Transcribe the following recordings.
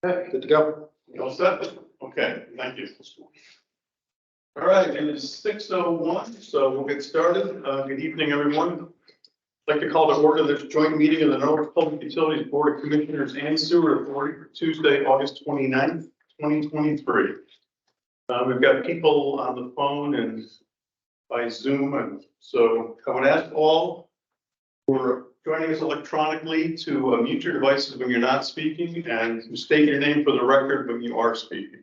Okay, good to go. You all set? Okay, thank you. All right, it is 6:01, so we'll get started. Good evening, everyone. I'd like to call to order this joint meeting of the Norwich Public Utilities Board of Commissioners and Sewer Authority for Tuesday, August 29th, 2023. We've got people on the phone and by Zoom, and so I would ask all who are joining us electronically to mute your devices when you're not speaking and to state your name for the record when you are speaking.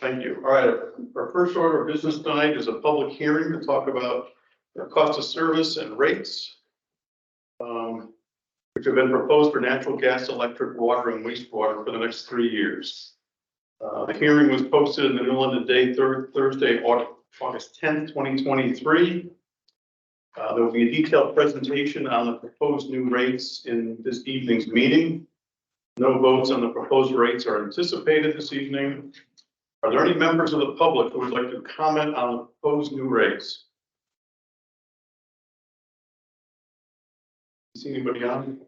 Thank you. All right, our first order of business tonight is a public hearing to talk about the cost of service and rates, which have been proposed for natural gas, electric, water, and wastewater for the next 3 years. The hearing was posted in the middle of the day, Thursday, August 10th, 2023. There will be a detailed presentation on the proposed new rates in this evening's meeting. No votes on the proposed rates are anticipated this evening. Are there any members of the public who would like to comment on the proposed new rates? See anybody on?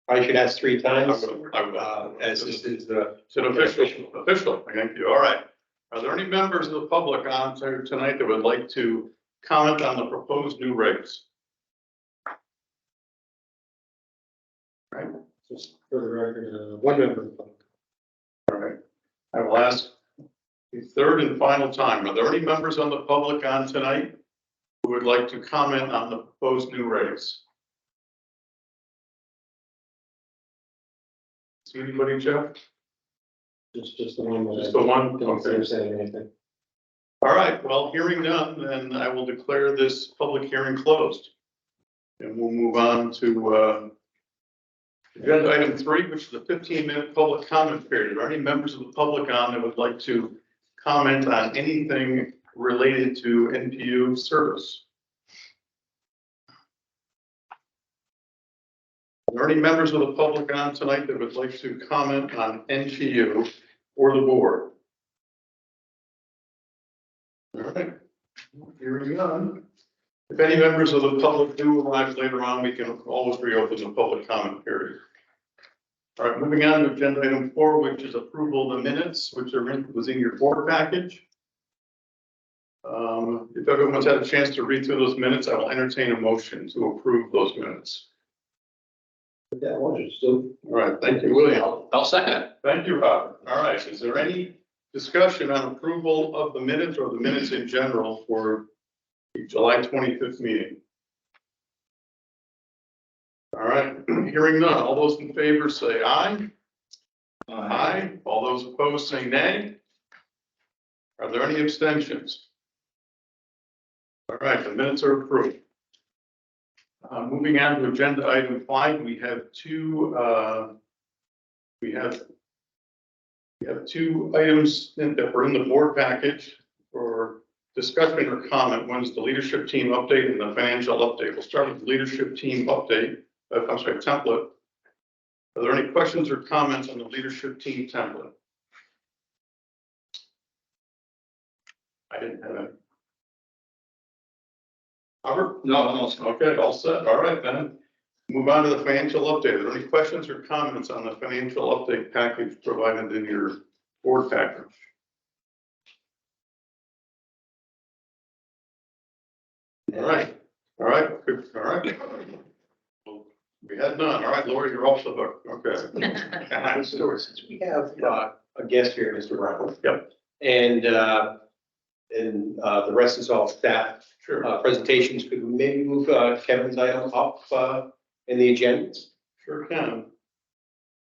I should ask 3 times. I will. As this is the. It's an official, thank you. All right. Are there any members of the public on tonight that would like to comment on the proposed new rates? Right. Just for the record, 1 member of the public. All right. I will ask the third and final time. Are there any members on the public on tonight who would like to comment on the proposed new rates? See anybody, Jeff? Just the one. Just the one? Don't Okay. say anything. All right, well, hearing none, then I will declare this public hearing closed. And we'll move on to agenda item 3, which is the 15-minute public comment period. Are there any members of the public on that would like to comment on anything related to NPU service? Are there any members of the public on tonight that would like to comment on NPU or the board? All right, hearing none. If any members of the public do arrive later on, we can always reopen the public comment period. All right, moving on to agenda item 4, which is approval of the minutes, which was in your board package. If everyone's had a chance to read through those minutes, I will entertain a motion to approve those minutes. Yeah, motion still. All right, thank you, William. I'll second it. Thank you, Robert. All right, is there any discussion on approval of the minutes or the minutes in general for the July 25th meeting? All right, hearing none. All those in favor say aye. Aye. All those opposed say nay. Are there any abstentions? All right, the minutes are approved. Moving on to agenda item 5, we have two items that were in the board package for discussion or comment. One is the leadership team update and the financial update. We'll start with the leadership team update. Template. Are there any questions or comments on the leadership team template? I didn't have it. Robert? No. Okay, all set. All right, then. Move on to the financial update. Are there any questions or comments on the financial update package provided in your board package? All right. All right. Good. All right. We had none. All right, Lori, you're off the hook. Okay. Since we have a guest here, Mr. Brown. Yep. And the rest is all staff Sure. presentations. Could we maybe move Kevin's item up in the agenda? Sure can.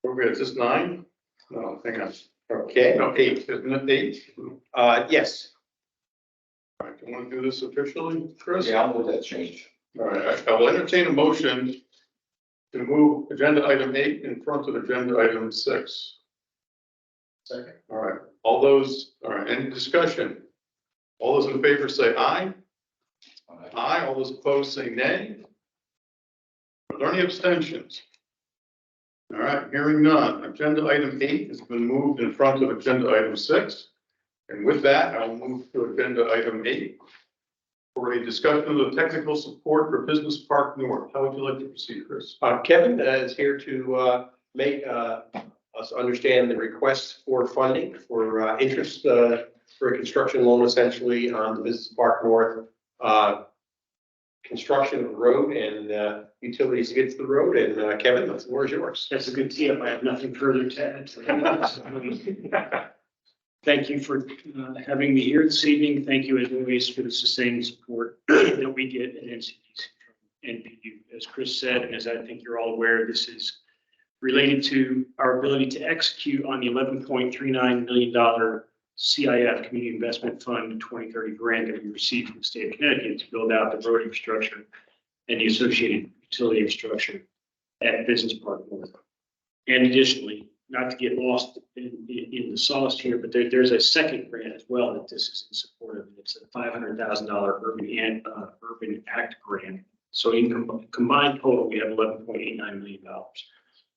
Okay, is this 9? No, hang on. Okay. No, 8. Isn't it 8? Yes. All right, do you want to do this officially, Chris? Yeah, I'll move that change. All right, I will entertain a motion to move agenda item 8 in front of agenda item 6. Second. All right, all right, any discussion? All those in favor say aye. Aye, all those opposed say nay. Are there any abstentions? All right, hearing none. Agenda item 8 has been moved in front of agenda item 6. And with that, I'll move to agenda item 8 for a discussion of the technical support for Business Park North. How would you like to proceed, Chris? Kevin is here to make us understand the request for funding for interest for a construction loan essentially on the Business Park North construction of the road and utilities to get to the road. And Kevin, the floor is yours. That's a good tee up. I have nothing further to add to that. Thank you for having me here this evening. Thank you as always for the sustained support that we get at NCDC from NPU. As Chris said, and as I think you're all aware, this is related to our ability to execute on the $11.39 million CIF Community Investment Fund 2030 grant that we received from the state of Connecticut to build out the road infrastructure and the associated utility infrastructure at Business Park North. And additionally, not to get lost in the sauce here, but there's a second grant as well that this is in support of. It's a $500,000 Urban Act grant. So in combined total, we have $11.89 million.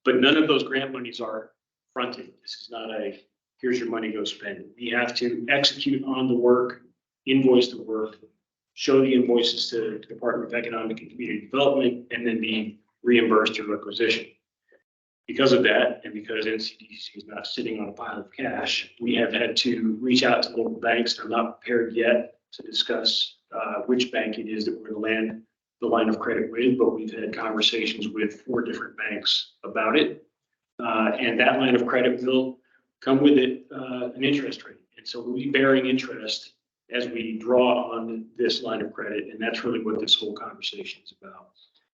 But none of those grant monies are fronted. This is not a, here's your money, go spend it. We have to execute on the work, invoice the work, show the invoices to the Department of Economic and Community Development, and then be reimbursed through requisition. Because of that, and because NCDC is not sitting on a pile of cash, we have had to reach out to local banks. I'm not prepared yet to discuss which bank it is that we're going to land the line of credit with, but we've had conversations with 4 different banks about it. And that line of credit will come with it an interest rate. And so we'll be bearing interest as we draw on this line of credit. And that's really what this whole conversation is about.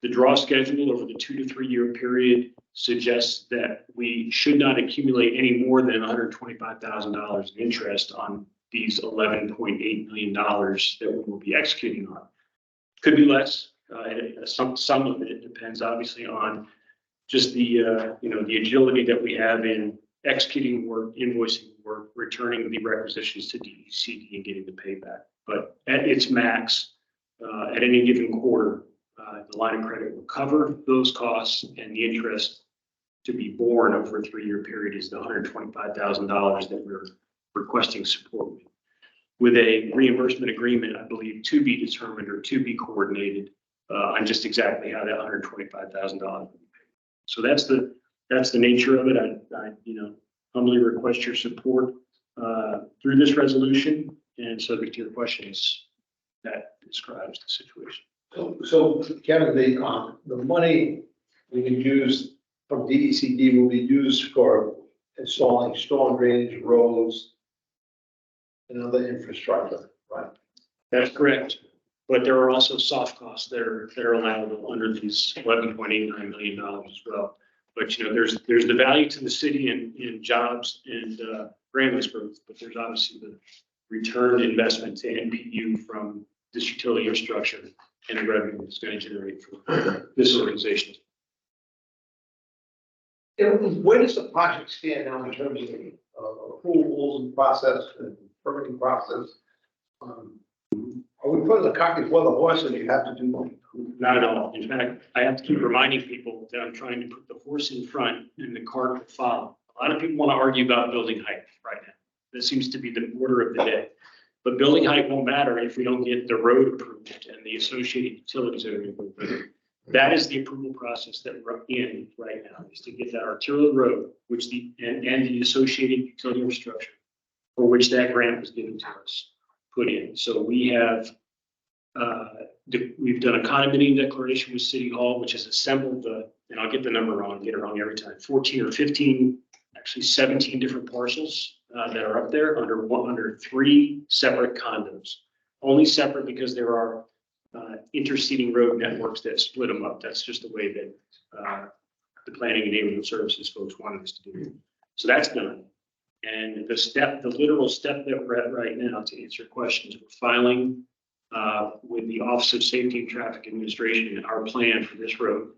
The draw schedule over the 2 to 3 year period suggests that we should not accumulate any more than $125,000 in interest on these $11.8 million that we will be executing on. Could be less. Some of it depends obviously on just the the agility that we have in executing work, invoicing work, returning the requisitions to DECD and getting the payback. But at its max, at any given quarter, the line of credit will cover those costs, and the interest to be borne over a 3 year period is the $125,000 that we're requesting support with a reimbursement agreement, I believe, to be determined or to be coordinated on just exactly how that $125,000 will be paid. So that's the nature of it. I humbly request your support through this resolution, and subject to your questions, that describes the situation. So Kevin, the money we can use from DECD will be used for installing storm drainage, roads, and other infrastructure, right? That's correct. But there are also soft costs that are allowable under these $11.89 million as well. But there's the value to the city in jobs and Granville's growth, but there's obviously the return investment to NPU from this utility infrastructure and the revenue it's going to generate for this organization. Where does the project stand now in terms of approvals and process and permitting process? Are we putting the cart before the horse, and you have to do more? Not at all. In fact, I have to keep reminding people that I'm trying to put the horse in front and the cart will follow. A lot of people want to argue about building height right now. This seems to be the order of the day. But building height won't matter if we don't get the road approved and the associated utilities that are approved with it. That is the approval process that we're in right now, is to get that arterial road, which and the associated utility infrastructure for which that grant was given to us, put in. So we have we've done a condominium declaration with City Hall, which has assembled and I'll get the number wrong, get it wrong every time, 14 or 15, actually 17 different parcels that are up there under 3 separate condos. Only separate because there are interceding road networks that split them up. That's just the way that the planning and neighborhood services folks wanted us to do. So that's done. And the literal step that we're at right now, to answer your questions, we're filing with the Office of Safety and Traffic Administration our plan for this road,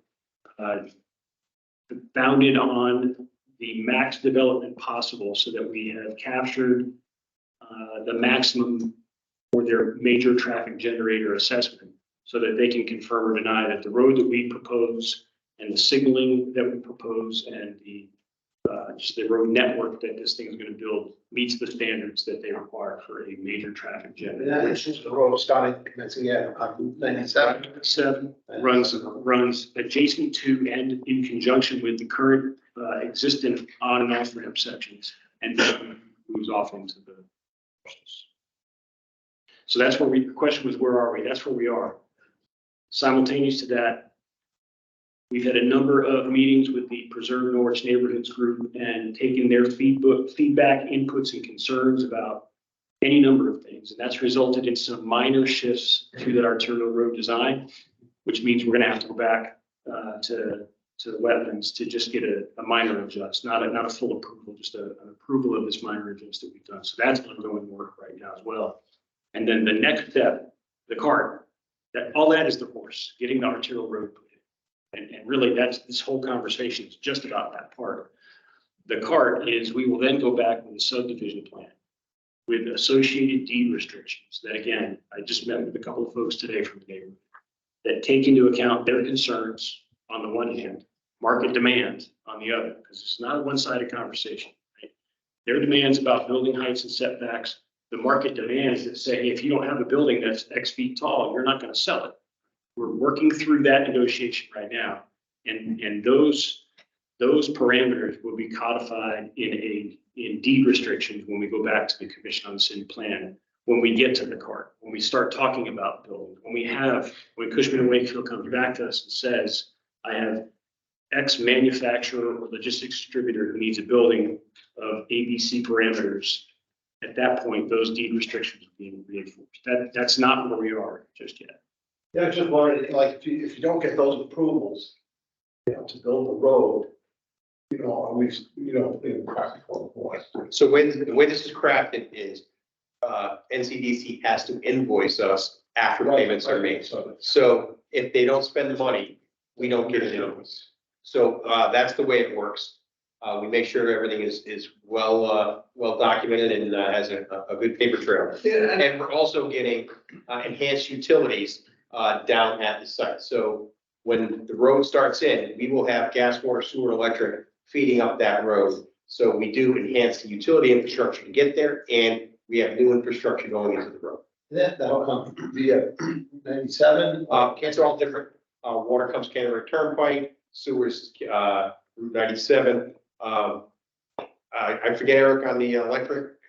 founded on the max development possible, so that we have captured the maximum for their major traffic generator assessment, so that they can confirm or deny that the road that we propose and the signaling that we propose and just the road network that this thing is going to build meets the standards that they require for a major traffic generator. And that is the road starting commencing at 97. Runs adjacent to and in conjunction with the current existent on and off ramp sections and then moves off into the parcels. So that's where the question was, where are we? That's where we are. Simultaneous to that, we've had a number of meetings with the Preserve Norwich Neighborhoods Group and taken their feedback, inputs, and concerns about any number of things. And that's resulted in some minor shifts to that arterial road design, which means we're going to have to go back to the wetlands to just get a minor adjust, not a full approval, just an approval of this minor adjust that we've done. So that's ongoing work right now as well. And then the next step, the cart, all that is the horse, getting the arterial road put in. And really that's, this whole conversation is just about that part. The cart is, we will then go back with a subdivision plan with associated deed restrictions that, again, I just met with a couple of folks today from the neighborhood that take into account their concerns on the one hand, market demand on the other, because it's not a one-sided conversation. Right? Their demands about building heights and setbacks, the market demands that say, hey, if you don't have a building that's X feet tall, you're not going to sell it. We're working through that negotiation right now. And those parameters will be codified in deed restrictions when we go back to the commission on the city plan, when we get to the cart, when we start talking about building, when Cushman and Wakefield comes back to us and says, I have X manufacturer or logistics distributor who needs a building of ABC parameters. At that point, those deed restrictions are being reinforced. That's not where we are just yet. Yeah, I just wondered, like, if you don't get those approvals, to build the road, are we, in practical point. So the way this is crafted is, NCDC has to invoice us after payments are made. So if they don't spend the money, we don't get an invoice. So, that's the way it works. We make sure everything is well documented and has a good paper trail. Yeah. And we're also getting enhanced utilities down at the site. So when the road starts in, we will have gas, water, sewer, electric feeding up that road. So we do enhance the utility infrastructure to get there, and we have new infrastructure going into the road. That'll come via 97. It's all different. Water comes Canterbury Turnpike, sewers, Route 97. I forget, Eric, on the electric,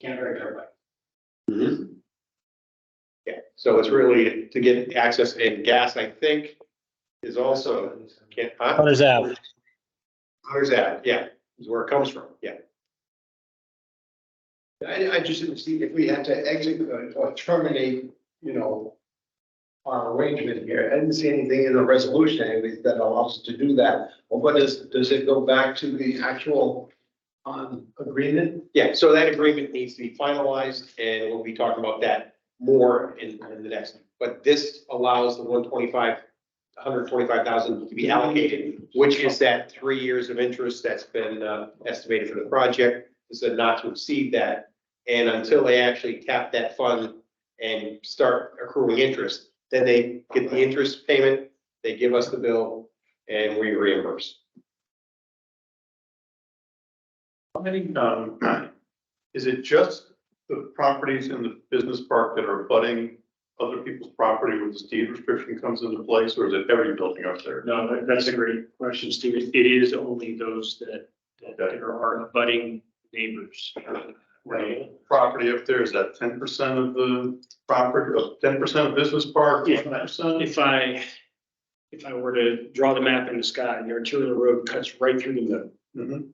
Canterbury Turnpike. Yeah, so it's really to get access, and gas, I think, is also. Hunter's Ave. Hunter's Ave, yeah, is where it comes from, yeah. I just didn't see if we had to exit or terminate, our arrangement here. I didn't see anything in the resolution anyways that allows us to do that. Well, but does it go back to the actual agreement? Yeah, so that agreement needs to be finalized, and we'll be talking about that more in the next. But this allows the 125,000 to be allocated, which is that 3 years of interest that's been estimated for the project. This is not to exceed that, and until they actually tap that fund and start accruing interest, then they get the interest payment, they give us the bill, and we reimburse. How many, is it just the properties in the business park that are abutting other people's property where this deed restriction comes into place, or is it every building out there? No, that's a great question, Steve. It is only those that are abutting neighbors. Right. Property up there, is that 10% of the property, 10% of business park? Yeah. 10%? If I were to draw the map in the sky, the arterial road cuts right through the middle. Mhm.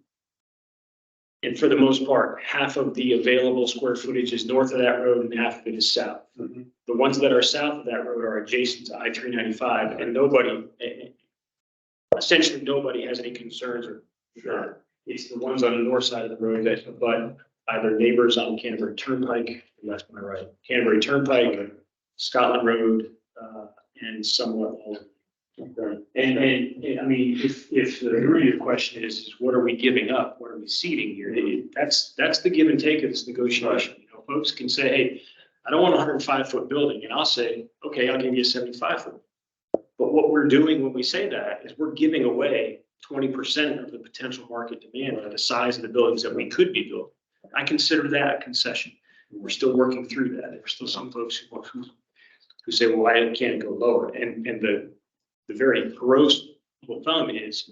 And for the most part, half of the available square footage is north of that road and half of it is south. Mhm. The ones that are south of that road are adjacent to I-395, and essentially nobody has any concerns or it's the ones on the north side of the road that abut either neighbors on Canterbury Turnpike, left and right, Canterbury Turnpike, Scotland Road, and somewhat all. And I mean, if the root of your question is what are we giving up? What are we ceding here? That's the give and take of this negotiation. Folks can say, hey, I don't want a 105-foot building. And I'll say, okay, I'll give you a 75-foot. But what we're doing when we say that is we're giving away 20% of the potential market demand for the size of the buildings that we could be building. I consider that a concession. We're still working through that. There's still some folks who say, well, I can't go lower. And the very gross rule of thumb is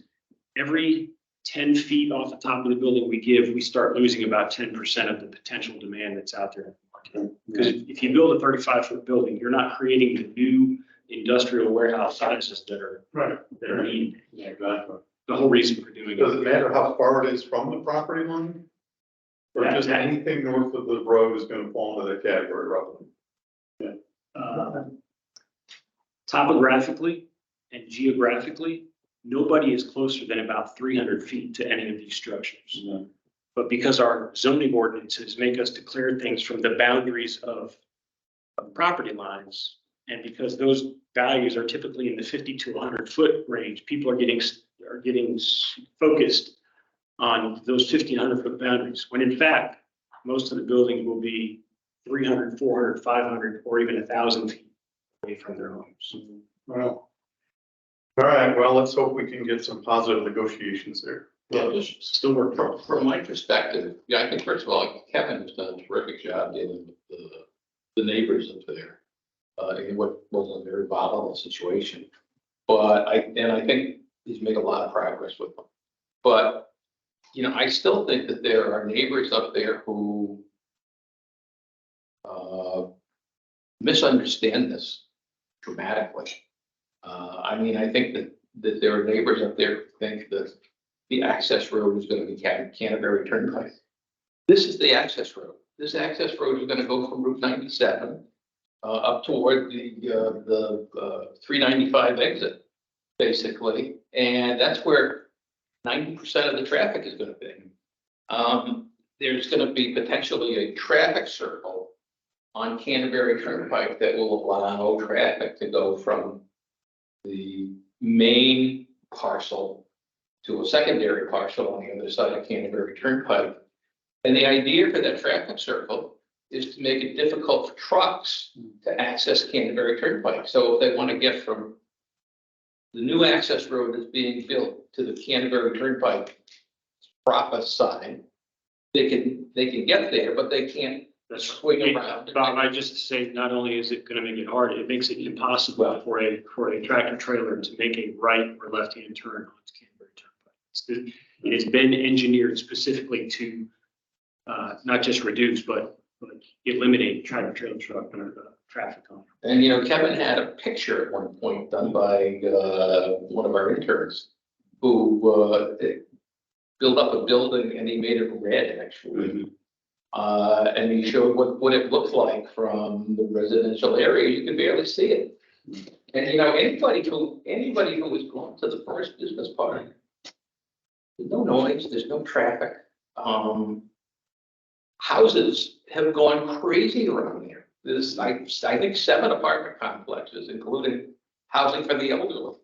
every 10 feet off the top of the building we give, we start losing about 10% of the potential demand that's out there. Because if you build a 35-foot building, you're not creating the new industrial warehouse sizes that are needed. Yeah, exactly. The whole reason for doing Does it it. matter how far it is from the property line? Or Yeah, just that- anything north of the road is gonna fall into that category roughly? Topographically and geographically, nobody is closer than about 300 feet to any of these structures. But because our zoning ordinances make us declare things from the boundaries of property lines, and because those values are typically in the 50 to 100-foot range, people are getting focused on those 50 and 100-foot boundaries, when in fact, most of the buildings will be 300, 400, 500, or even 1,000 feet away from their homes. Well. All right, well, let's hope we can get some positive negotiations there. Yeah, just Still working. from my perspective, yeah, I think first of all, Kevin has done a terrific job dealing with the neighbors up there. In what was a very volatile situation. But I think he's made a lot of progress with them. But, you know, I still think that there are neighbors up there who misunderstand this dramatically. I mean, I think that there are neighbors up there who think that the access road is going to be Canterbury Turnpike. This is the access road. This access road is going to go from Route 97 up toward the 395 exit, basically. And that's where 90% of the traffic is going to be. There's going to be potentially a traffic circle on Canterbury Turnpike that will allow traffic to go from the main parcel to a secondary parcel on the other side of Canterbury Turnpike. And the idea for that traffic circle is to make it difficult for trucks to access Canterbury Turnpike. So if they want to get from the new access road that's being built to the Canterbury Turnpike proper side, they can get there, but they can't swing around. Bob, I just say, not only is it going to make it hard, it makes it impossible for a tractor trailer to make a right or left-hand turn on Canterbury Turnpike. It's been engineered specifically to not just reduce, but eliminate tractor trailer truck traffic on. And, you know, Kevin had a picture at one point done by one of our interns who built up a building and he made it red, actually. And he showed what it looked like from the residential area. You could barely see it. And, you know, anybody who was going to the first business park, there's no noise, there's no traffic. Houses have gone crazy around there. There's, I think, 7 apartment complexes, including housing for the elderly.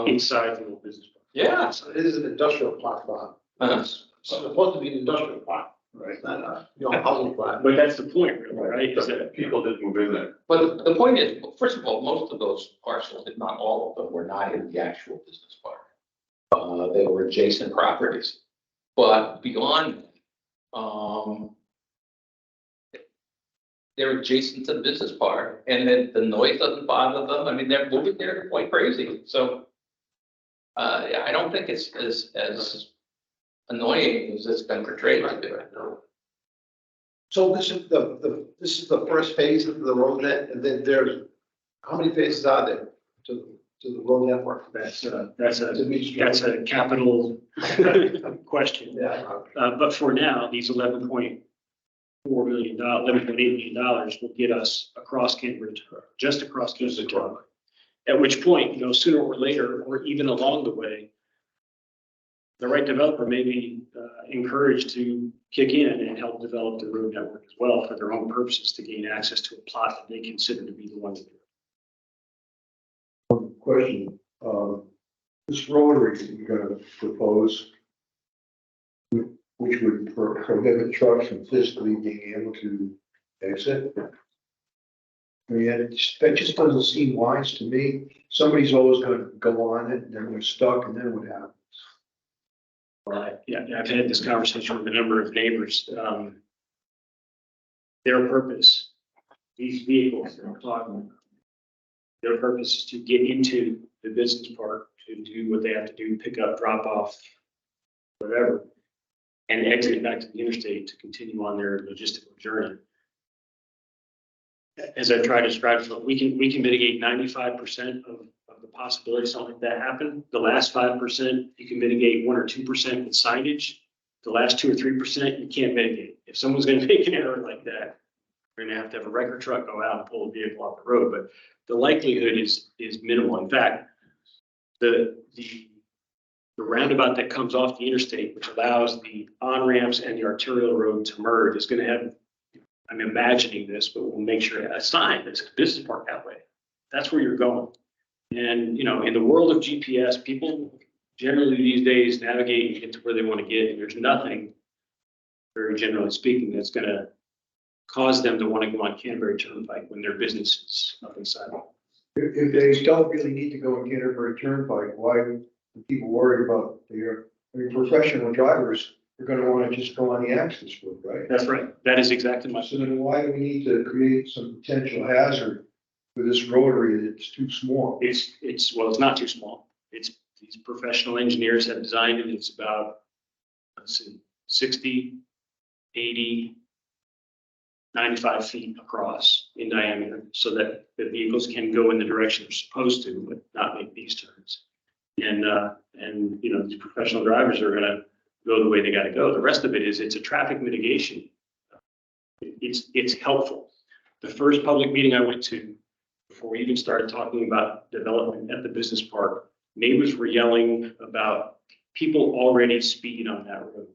Inside the little business park. Yeah. It is an industrial park, Bob. It's supposed to be an industrial park, right? Not a housing park. But that's the point, really, right? Is that People did move in there. But the point is, first of all, most of those parcels, if not all of them, were not in the actual business park. They were adjacent properties. But beyond, they're adjacent to the business park, and then the noise doesn't bother them. I mean, they're moving there quite crazy. So I don't think it's as annoying as it's been portrayed to be. So this is the first phase of the road net, and then there's, how many phases are there to the road network? that's To meet- a capital question. Yeah. But for now, these $11.8 million will get us across Canterbury, just across Canterbury Turnpike. At which point, you know, sooner or later, or even along the way, the right developer may be encouraged to kick in and help develop the road network as well for their own purposes to gain access to a plot that they consider to be the one to do. Question, this rotary that you're gonna propose, which would prohibit trucks from physically being able to exit. I mean, that just doesn't seem wise to me. Somebody's always gonna go on it, and then they're stuck, and then what happens? Yeah, I've had this conversation with a number of neighbors. Their purpose, these vehicles that I'm talking about, Their purpose is to get into the business park, to do what they have to do, pick up, drop off, whatever, and exit back to the interstate to continue on their logistical journey. As I try to describe, we can mitigate 95% of the possibility something like that happen. The last 5%, you can mitigate 1 or 2% with signage. The last 2 or 3%, you can't mitigate. If someone's going to make an error like that, we're going to have a record truck go out and pull a vehicle off the road. But the likelihood is minimal. In fact, the roundabout that comes off the interstate, which allows the on-ramps and the arterial road to merge, is going to have, I'm imagining this, but we'll make sure a sign that says business park that way. That's where you're going. And, in the world of GPS, people generally these days navigate and get to where they want to get. And there's nothing, very generally speaking, that's going to cause them to want to go on Canterbury Turnpike when their business is up inside. If they don't really need to go on Canterbury Turnpike, why are people worried about professional drivers are gonna wanna just go on the access road, right? That's right. That is exactly my. So then why do we need to create some potential hazard for this rotary that's too small? Well, it's not too small. These professional engineers have designed it. It's about, let's see, 60, 80, 95 feet across in diameter so that the vehicles can go in the direction they're supposed to, but not make these turns. And these professional drivers are gonna go the way they gotta go. The rest of it is, it's a traffic mitigation. It's helpful. The first public meeting I went to, before we even started talking about development at the business park, neighbors were yelling about people already speeding on that road.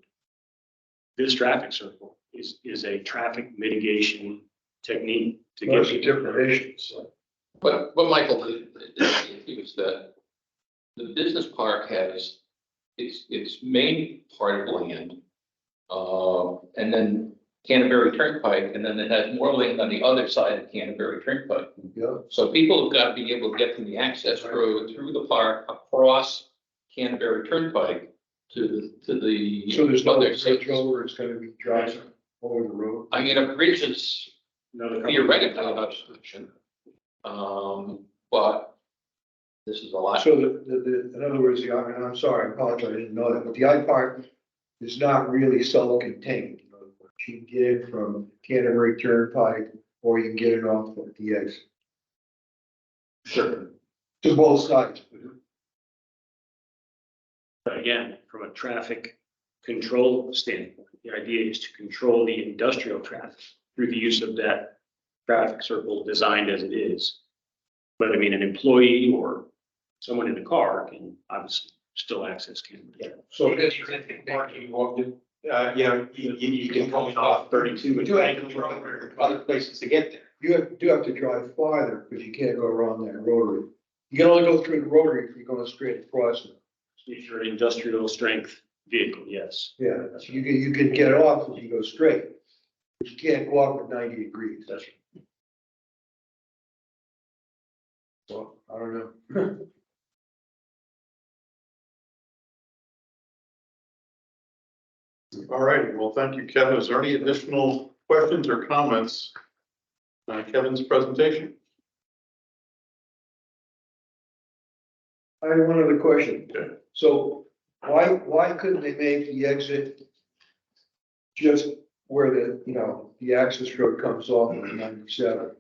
This traffic circle is a traffic mitigation technique to get That's a people. different issue, so. But Michael, it was the business park has its main part of land, and then Canterbury Turnpike, and then it has more land on the other side of Canterbury Turnpike. Yeah. So people have got to be able to get from the access road through the park across Canterbury Turnpike to the So there's no other bridge sections. over, it's gonna be driving over the road? I mean, a bridge is Another theoretically an obstruction, but this is a lot. So in other words, and I'm sorry, I apologize, I didn't know that, but the I part is not really self-contained. You can get it from Canterbury Turnpike, or you can get it off at the exit. Sure. To both sides. But again, from a traffic control standpoint, the idea is to control the industrial traffic through the use of that traffic circle designed as it is. But I mean, an employee or someone in the car can obviously still access Canterbury. So Parking, you can come off 32, but you have to drive other places to get there. you do have to drive farther, because you can't go around that rotary. You can only go through the rotary if you're going straight across it. If you're an industrial strength vehicle, yes. Yeah, so you can get off if you go straight, but you can't go up at 90 degrees. That's So, I don't know. All right, well, thank you, Kevin. Is there any additional questions or comments on Kevin's presentation? I have one other question. Okay. So why couldn't they make the exit just where the access road comes off on 97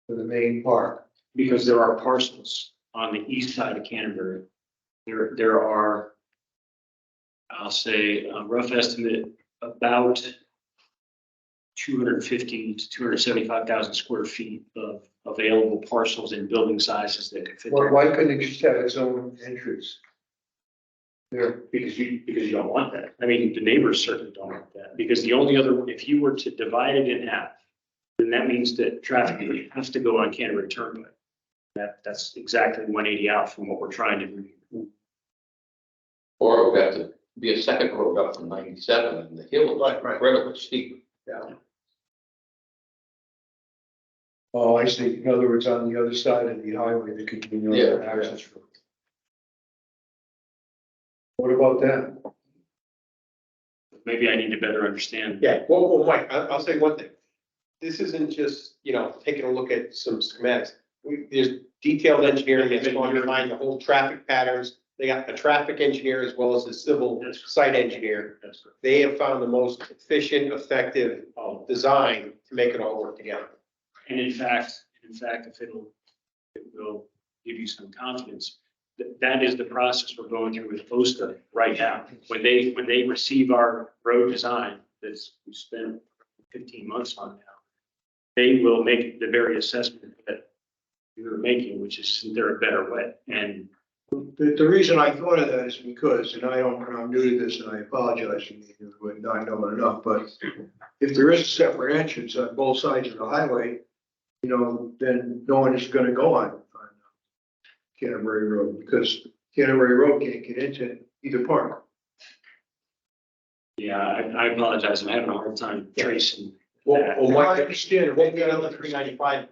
for the main park? because there are parcels on the east side of Canterbury. There are, I'll say, a rough estimate, about 250 to 275,000 square feet of available parcels and building sizes that could fit there. Why couldn't it just have its own entrance? There, Because you don't want that. I mean, the neighbors certainly don't want that, because the only other, if you were to divide it in half, then that means that traffic has to go on Canterbury Turnpike. That's exactly 180 out from what we're trying to do. Or it would have to be a second road up from 97 and the hill is Right. incredibly steep. yeah. Oh, I see. In other words, on the other side of the highway, there could be no Yeah, access road. What about that? Maybe I need to better understand. Yeah, well, Mike, I'll say one thing. This isn't just, taking a look at some schematics. There's detailed engineering that's going behind the whole traffic patterns. They got a traffic engineer as well as a civil site engineer. That's correct. They have found the most efficient, effective design to make it all work together. And in fact, if it will give you some confidence, that is the process we're going through with OSTA right now. When they receive our road design, that's we spent 15 months on now, they will make the very assessment that you're making, which is there a better way? And The reason I thought of that is because, and I'm new to this and I apologize for not knowing enough, but if there is a separate entrance on both sides of the highway, then no one is gonna go on Canterbury Road, because Canterbury Road can't get into either park. yeah, I apologize. I'm having a hard time tracing. Well, I Mike, understand it. won't be on the 395.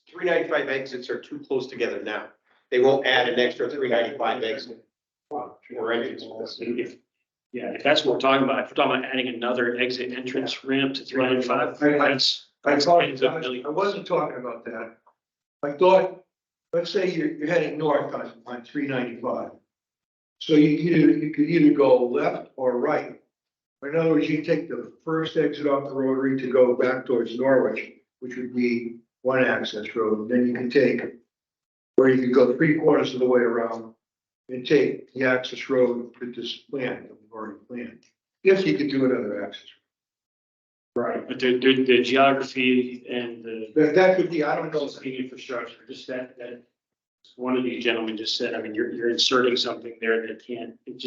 395 exits are too close together now. They won't add an extra 395 exit or entrance. If that's what we're talking about, if we're talking about adding another exit entrance ramp to 395, that's. I thought, tens of millions. I wasn't talking about that. I thought, let's say you're heading north on 395. So you could either go left or right. In other words, you take the first exit off the rotary to go back towards Norwich, which would be one access road. Then you can take, or you could go 3/4 of the way around and take the access road with this plan that we've already planned. If you could do another access. Right. But the geography and the That could be, I don't know. existing infrastructure, just that one of these gentlemen just said, I mean, you're inserting something there that can't, it's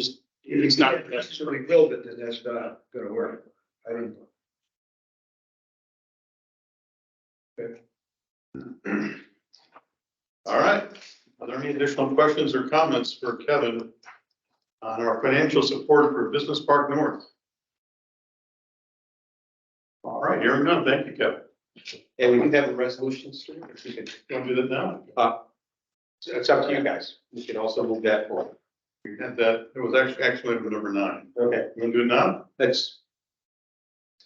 not. If you can't necessarily build it, then that's not gonna work. I didn't. All right. Are there any additional questions or comments for Kevin on our financial support for Business Park North? All right, hearing none. Thank you, Kevin. And we do have a resolution, Stu, if you could, Want to do that now? it's up to you guys. You can also move that forward. We had that. It was actually item number 9. Okay, You want to do it now? that's.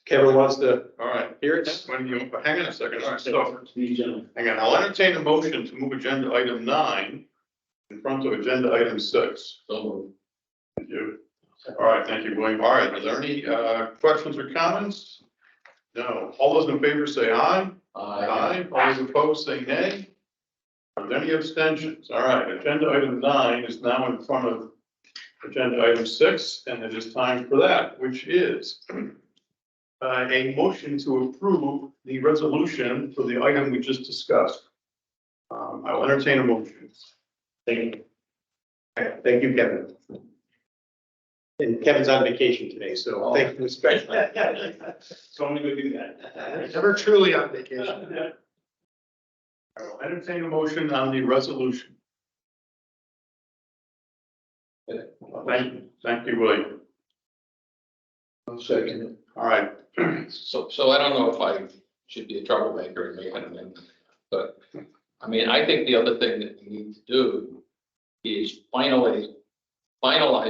Kevin wants to All right. hear it. When you, hang on a second. All right, so, These gentlemen. hang on. I'll entertain a motion to move agenda item 9 in front of agenda item 6. So Thank you. All right, thank you, William. All right, are there any questions or comments? No. All those in favor say aye. Aye. All those opposed say nay. Are there any abstentions? All right, agenda item 9 is now in front of agenda item 6, and it is time for that, which is a motion to approve the resolution for the item we just discussed. I will entertain a motion. Thank you. Okay, thank you, Kevin. And Kevin's on vacation today, so thank you especially. So I'm gonna go do that. Never truly on vacation. I will entertain a motion on the resolution. Thank you, William. I'll second it. All right. So I don't know if I should be a troublemaker and make an amendment, but I mean, I think the other thing that we need to do is finalize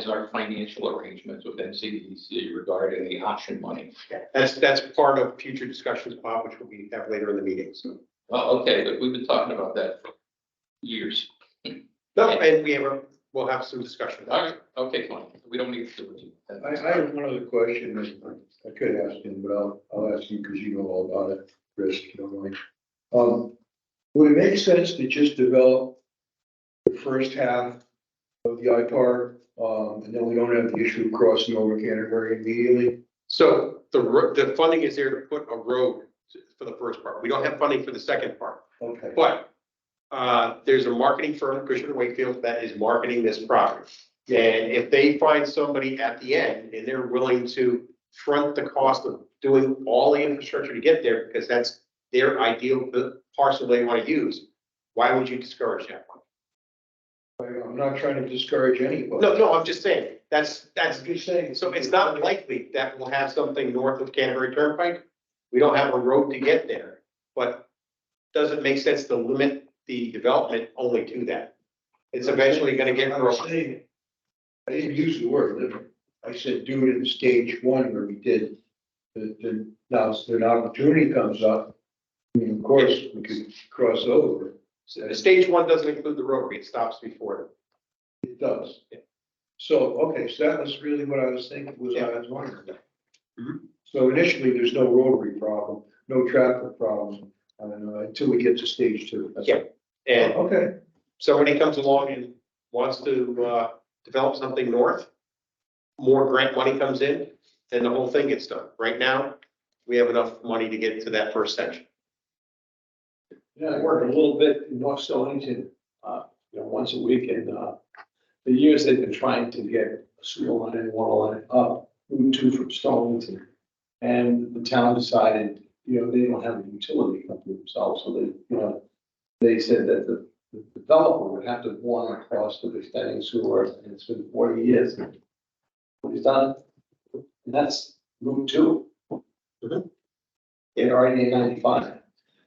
our financial arrangements with NCDC regarding the option money. That's part of future discussions, Bob, which we have later in the meeting, so. Well, okay, but we've been talking about that for years. No, and we'll have some discussion. All right, okay, fine. We don't need to do it. I have one other question, I could ask him, but I'll ask you because you know all about it, Chris, if you don't mind. Would it make sense to just develop the first half of the IPAR, and then we don't have the issue of crossing over Canterbury immediately? So the funding is there to put a road for the first part. We don't have funding for the second part, Okay. but there's a marketing firm, Cushman & Wakefield, that is marketing this property. And if they find somebody at the end and they're willing to front the cost of doing all the infrastructure to get there, because that's their ideal parcel they want to use, why would you discourage that one? I'm not trying to discourage anybody. No, I'm just saying, that's, I'm just saying. so it's not likely that we'll have something north of Canterbury Turnpike. We don't have a road to get there, but does it make sense to limit the development only to that? It's eventually gonna get I was growth. saying, I didn't use the word limit. I said do it in stage 1 where we did. Now, if an opportunity comes up, I mean, of course, we could cross over. So the stage one doesn't include the rotary, it stops before It does. So, okay, so that was really what I was thinking, I was wondering. Mhm. So initially, there's no rotary problem, no traffic problem, until we get to stage two. That's- Yeah. it. And Okay, somebody comes along and wants to, develop something north, more grant money comes in, then the whole thing gets done. Right now, we have enough money to get to that first section. Yeah, I work a little bit in North Stonington, once a week, and, for years they've been trying to get a sewer line and water line up Route 2 from Stonington. And the town decided, they don't have a utility company themselves, so they said that the developer would have to warn across the extending sewer, and it's been 40 years. And he's done, and that's Route 2. Mhm. They're already in 95,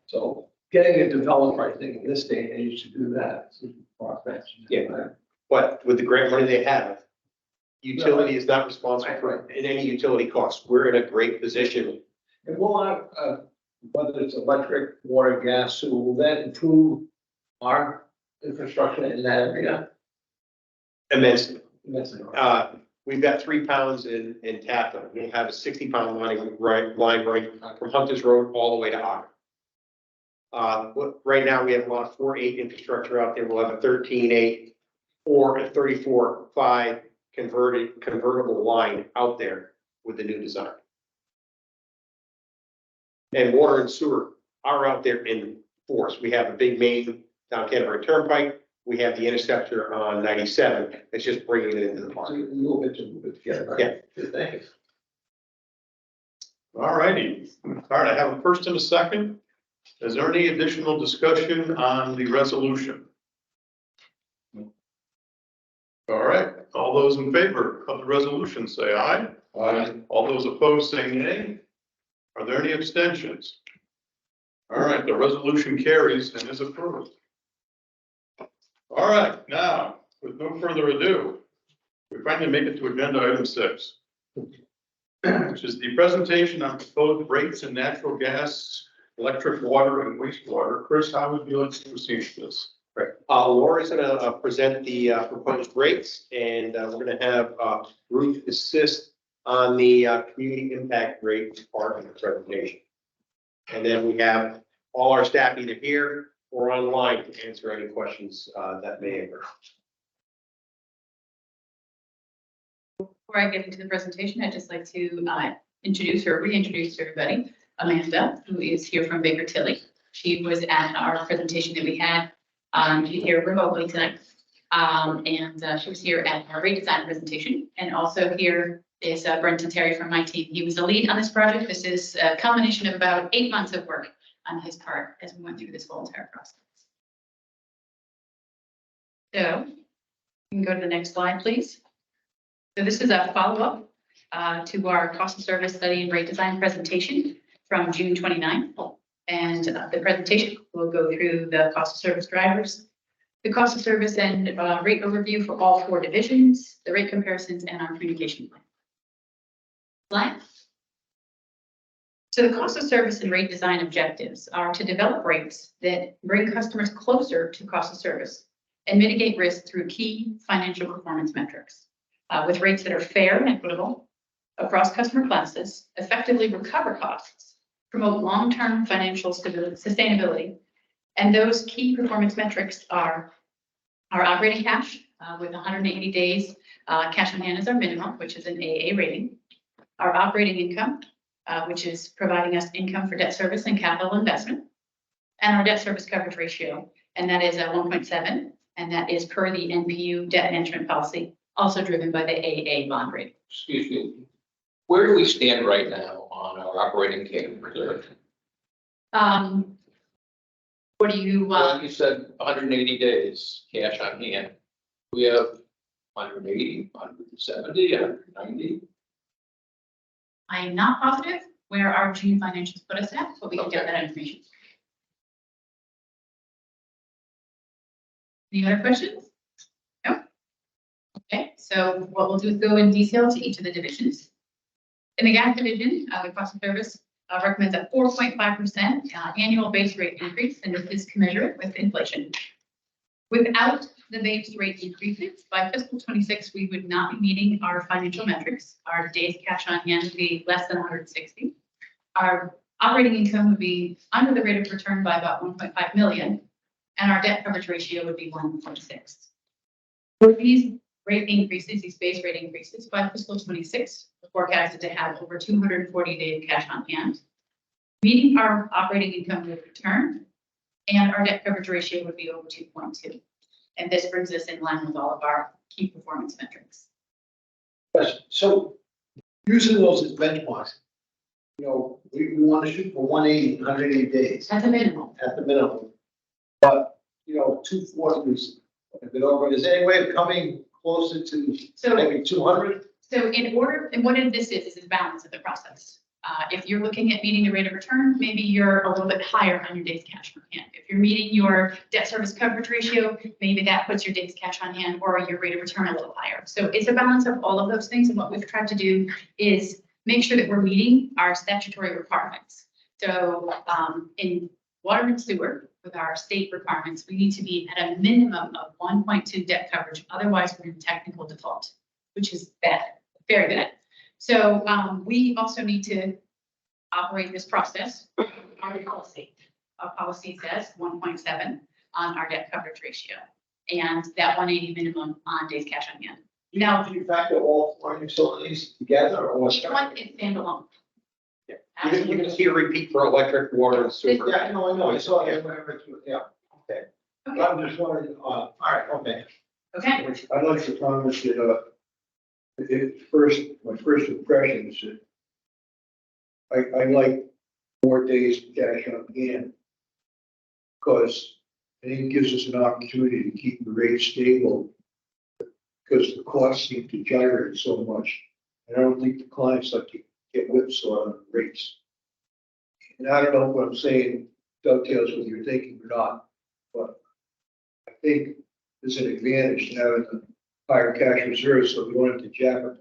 so getting a developer, I think, in this day and age to do that. is far-fetched. Yeah. But with the grant money they have, utility is not responsible for any utility costs. We're in a great position. And will whether it's electric, water, gas, sewer, will that improve our infrastructure in that area? Immensely. Immensely. We've got 3 pounds in Tappan. We'll have a 60-pound line running from Hunters Road all the way to Otter. Right now, we have a lot of 4.8 infrastructure out there. We'll have a 13.8 or a 34.5 convertible line out there with the new design. And water and sewer are out there in force. We have a big main down Canterbury Turnpike. We have the interceptor on 97. It's just bringing it into the So park. a little bit to move it together. right? Yeah. Good, thank you. All righty. All right, I have a first and a second. Is there any additional discussion on the resolution? All right, all those in favor of the resolution, say aye. Aye. All those opposed, say nay. Are there any abstentions? All right, the resolution carries and is approved. All right, now, with no further ado, we finally make it to agenda item 6, which is the presentation on proposed rates in natural gas, electric, water, and wastewater. Chris, how would you like to proceed with this? Right. Laura's gonna present the proposed rates, and we're gonna have Ruth assist on the community impact rate part of the presentation. And then we have all our staff either here or online to answer any questions that may occur. Before I get into the presentation, I'd just like to introduce or reintroduce everybody. Amanda, who is here from Baker Tilly. She was at our presentation that we had here remotely tonight. And she was here at our redesign presentation. And also here is Brenton Terry from my team. He was the lead on this project. This is a combination of about 8 months of work on his part as we went through this whole entire process. So you can go to the next slide, please. So this is a follow-up to our cost of service study and rate design presentation from June 29th. And the presentation will go through the cost of service drivers, the cost of service and rate overview for all 4 divisions, the rate comparisons, and our communication plan. Slide. So the cost of service and rate design objectives are to develop rates that bring customers closer to cost of service and mitigate risk through key financial performance metrics. With rates that are fair and equitable across customer classes, effectively recover costs, promote long-term financial sustainability, and those key performance metrics are our operating cash with 180 days cash on hand as our minimum, which is an AA rating, our operating income, which is providing us income for debt service and capital investment, and our debt service coverage ratio, and that is 1.7, and that is per the NPU debt management policy, also driven by the AA bond rating. Excuse me. Where do we stand right now on our operating capital reserve? What do you, Well, you said 180 days cash on hand. We have 180, 170, 190. I am not positive where our June financials put us at, but we can get Okay. that information. Any other questions? No? Okay, so what we'll do is go in detail to each of the divisions. In the gas division, with cost of service, recommends a 4.5% annual base rate increase, and this is commensurate with inflation. Without the base rate increases, by fiscal 26, we would not be meeting our financial metrics. Our days cash on hand would be less than 160. Our operating income would be under the rate of return by about 1.5 million, and our debt coverage ratio would be 1.6. For these rate increases, these base rate increases, by fiscal 26, we're forecasted to have over 240 days cash on hand, meeting our operating income with return, and our debt coverage ratio would be over 2.2. And this brings us in line with all of our key performance metrics. So using those as benchmarks, you know, we want to shoot for 180 days That's a minimum. at the minimum. But, you know, 240 is a bit over. Is there any way of coming closer to So, maybe 200? so in order, and what this is a balance of the process. If you're looking at meeting the rate of return, maybe you're a little bit higher on your days cash on hand. If you're meeting your debt service coverage ratio, maybe that puts your days cash on hand or your rate of return a little higher. So it's a balance of all of those things. And what we've tried to do is make sure that we're meeting our statutory requirements. So in water and sewer, with our state requirements, we need to be at a minimum of 1.2 debt coverage. Otherwise, we're in technical default, which is bad, very bad. So we also need to operate this process. Our policy says 1.7 on our debt coverage ratio, and that 180 minimum on days cash on hand. Now, do you factor all four utilities together or Each one is standalone. Yeah. You can see a repeat for electric, water, and sewer. Yeah, no, I know, I saw that, yeah, okay. Okay. I'm just wondering, all right, okay. Okay. I'd like to comment that, my first impression is that I like more days cash on hand. Because I think it gives us an opportunity to keep the rate stable. Because the costs seem to gyrate so much. And I don't think the clients like to get whipsawed on rates. And I don't know if what I'm saying dovetails with your thinking or not, but I think there's an advantage to having the higher cash reserves, so if we wanted to jack up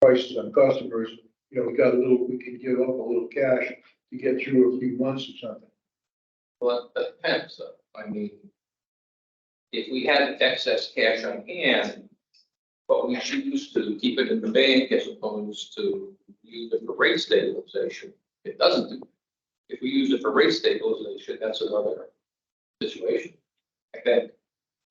prices on customers, you know, we can give up a little cash to get through a few months or something. Well, that depends, though. I mean, if we had excess cash on hand, but we choose to keep it in the bank as opposed to use it for rate stabilization, it doesn't do. If we use it for rate stabilization, that's another situation. I think.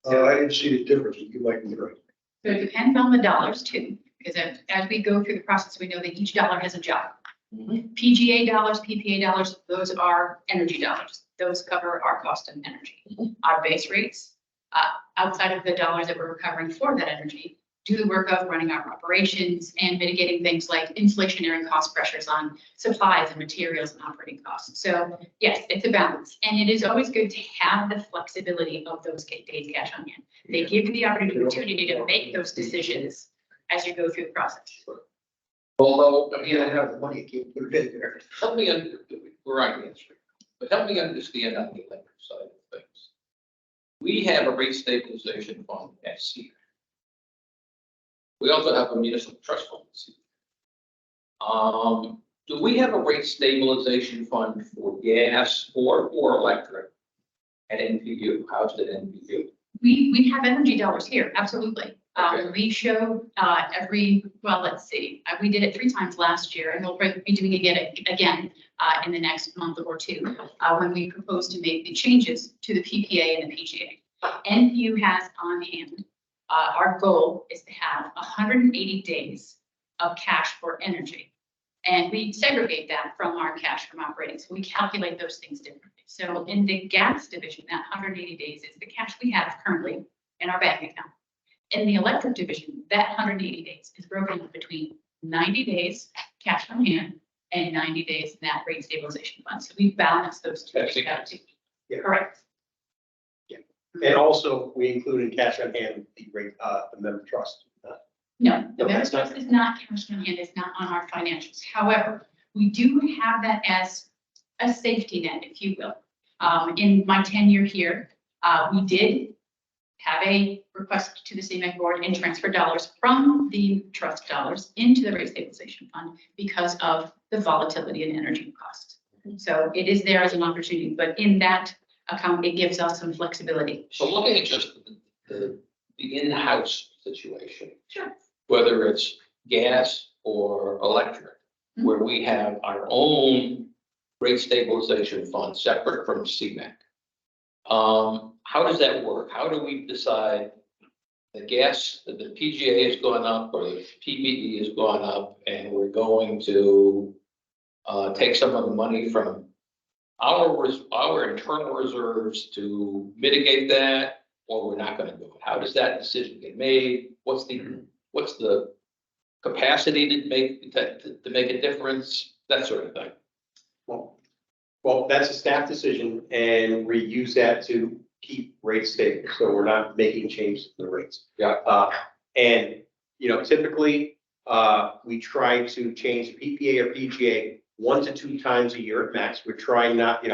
I didn't see the difference, but you might be right. So it depends on the dollars too, because as we go through the process, we know that each dollar has a job. PGA dollars, PPA dollars, those are energy dollars. Those cover our cost of energy. Our base rates, outside of the dollars that we're recovering for that energy, do the work of running our operations and mitigating things like inflationary cost pressures on supplies and materials and operating costs. So yes, it's a balance. And it is always good to have the flexibility of those days cash on hand. They give you the opportunity to make those decisions as you go through the process. Although, I You mean, don't have the money, you can't put it in there. help me, we're on the answer, but help me understand on the electric side of things. We have a rate stabilization fund at CEDAR. We also have a municipal trust fund at CEDAR. Do we have a rate stabilization fund for gas or for electric at NPU? How's it at NPU? We have energy dollars here, absolutely. Okay. We show let's see, we did it 3 times last year, and we'll be doing it again in the next month or two when we propose to make the changes to the PPA and the PGA. NPU has on hand, our goal is to have 180 days of cash for energy. And we segregate that from our cash from operating. So we calculate those things differently. So in the gas division, that 180 days is the cash we have currently in our bank account. In the electric division, that 180 days is broken up between 90 days cash on hand and 90 days in that rate stabilization fund. So we balance those two. That's together. Yeah. Correct. And also, we include in cash on hand the rate, the member trust. No, the No, member that's not- trust is not cash on hand, it's not on our financials. However, we do have that as a safety net, if you will. In my tenure here, we did have a request to the CMEC board and transfer dollars from the trust dollars into the rate stabilization fund because of the volatility in energy costs. So it is there as an opportunity, but in that account, it gives us some flexibility. So looking at just the in-house situation, Sure. whether it's gas or electric, where we have our own rate stabilization fund separate from CMAQ. How does that work? How do we decide the gas, the PGA has gone up or the PBE has gone up and we're going to take some of the money from our internal reserves to mitigate that, or we're not gonna do it? How does that decision get made? What's the capacity to make a difference? That sort of thing. Well, that's a staff decision and we use that to keep rates stable. So we're not making changes to the rates. Yeah. And, typically, we try to change PPA or PGA 1 to 2 times a year at max. We're trying not,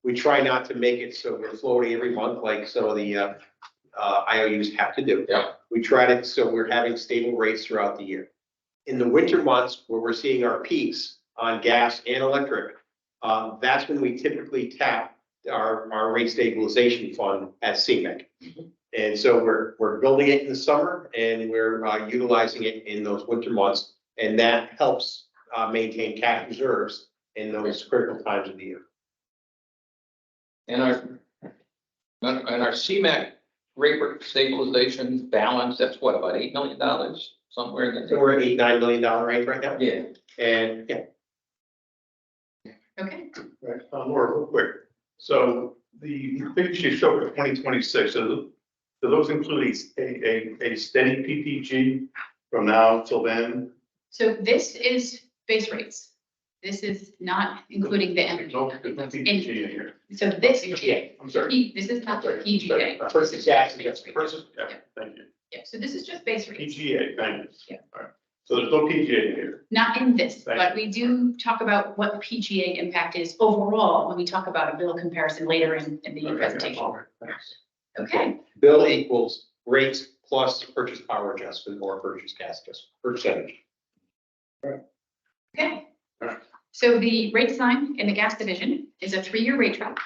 we try not to make it so we're floating every month like some of the IOUs have to do. Yeah. We try to, so we're having stable rates throughout the year. In the winter months where we're seeing our peaks on gas and electric, that's when we typically tap our rate stabilization fund at CMAQ. And so we're building it in the summer and we're utilizing it in those winter months. And that helps maintain cash reserves in those critical times of the year. And our CMAQ rate stabilization balance, that's what, about $8 million, somewhere in So there? we're at $8-9 million range right now. Yeah. And yeah, Okay. Right, Laura, real quick. So the figures you showed for 2026, do those include a steady PPG from now till then? So this is base rates. This is not including the energy. There's no PPG in here. So this, I'm sorry. this is not the PGA. first it's gas and gas. First, yeah, thank you. Yeah, so this is just base rates, PGA, thank you. Yeah. All right. So there's no PGA in here. not in this, Thank but we do talk about what the PGA impact is overall when we talk about a bill comparison later in the Okay, presentation. all right, thanks. Okay, Bill equals rates plus purchase power adjustment or purchase gas adjustment, percentage. okay. All right. So the rate sign in the gas division is a 3-year rate track,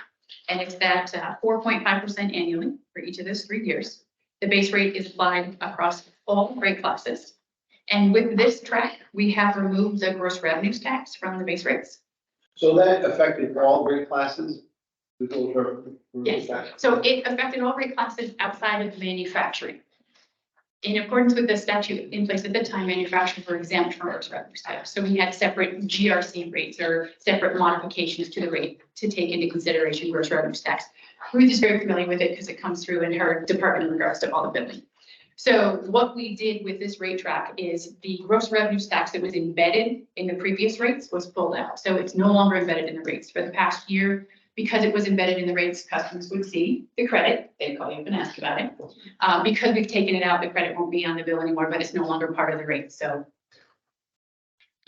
and it's that 4.5% annually for each of those 3 years. The base rate is applied across all rate classes. And with this track, we have removed the gross revenues tax from the base rates. So that affected all rate classes? Yes, so it affected all rate classes outside of manufacturing. In accordance with the statute in place at the time, manufacturers were exempt from gross revenues tax. So we had separate GRC rates or separate modifications to the rate to take into consideration gross revenues tax. Ruth is very familiar with it because it comes through in her department in regards to all the billing. So what we did with this rate track is the gross revenues tax that was embedded in the previous rates was pulled out. So it's no longer embedded in the rates. For the past year, because it was embedded in the rates, customers would see the credit. They'd call you up and ask about it. Because we've taken it out, the credit won't be on the bill anymore, but it's no longer part of the rate. So,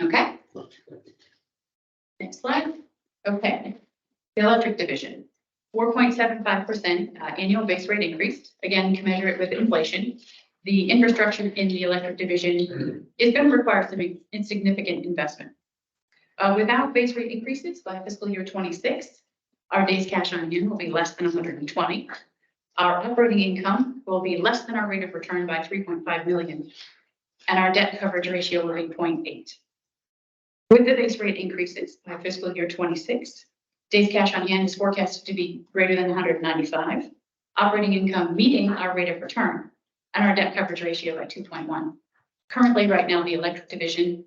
okay. Next slide. Okay. The electric division, 4.75% annual base rate increase. Again, commensurate it with inflation. The infrastructure in the electric division is going to require some insignificant investment. Without base rate increases by fiscal year 26, our days cash on hand will be less than 120. Our operating income will be less than our rate of return by 3.5 million. And our debt coverage ratio will be 0.8. With the base rate increases by fiscal year 26, days cash on hand is forecasted to be greater than 195. Operating income meeting our rate of return and our debt coverage ratio at 2.1. Currently, right now, the electric division,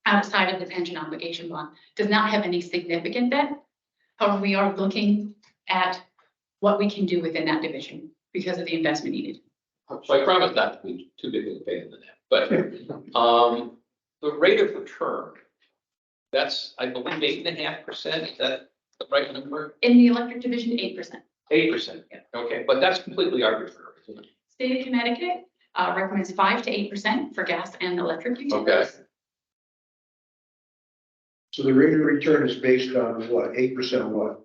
outside of the pension obligation bond, does not have any significant debt. However, we are looking at what we can do within that division because of the investment needed. So I promise not to be too big of a pain in the neck, but the rate of return, that's, I believe, 8.5%. Is that the right number? In the electric division, 8%. 8%. Yeah. Okay, but that's completely arbitrary, isn't it? State of Connecticut recommends 5 to 8% for gas and electric utilities. Okay. So the rate of return is based on what, 8% of what?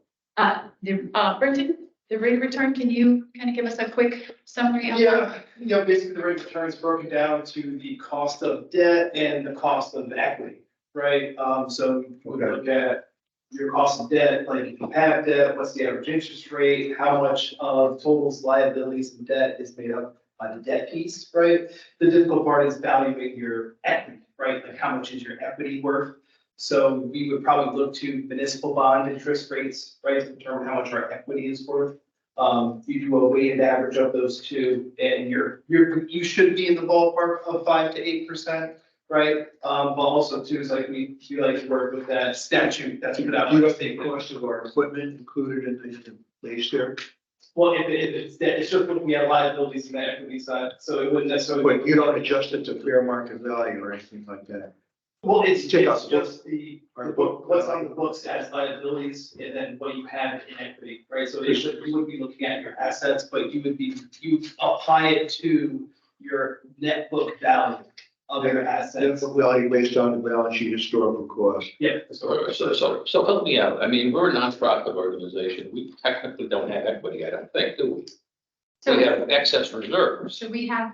Brendan, the rate of return, can you kind of give us a quick summary? Yeah, basically the rate of return is broken down to the cost of debt and the cost of equity, right? So we look at your cost of debt, like if you have debt, what's the average interest rate, how much of total's liabilities and debt is made up by the debt piece, right? The difficult part is valuing your equity, right? Like how much is your equity worth? So we would probably look to municipal bond interest rates, right, to determine how much our equity is worth. You do a weighted average of those two, and you should be in the ballpark of 5 to 8%, right? But also too, is like we like to work with that statute that's put out. Do you by the have the state. cost of our equipment included in the base there? Well, if it's debt, it's just looking at liabilities and the equity side, so it wouldn't necessarily. But you don't adjust it to fair market value or anything like that? Well, it's Take out just the Our book, what's on the books as liabilities and then what you have in equity, right? So you would be looking at your assets, but you apply it to your net book value of your assets. Net value based on the balance sheet historical cost. Yeah. So help me out. I mean, we're a nonprofit organization. We technically don't have equity, I don't think, do we? So, We have excess reserves. so we have,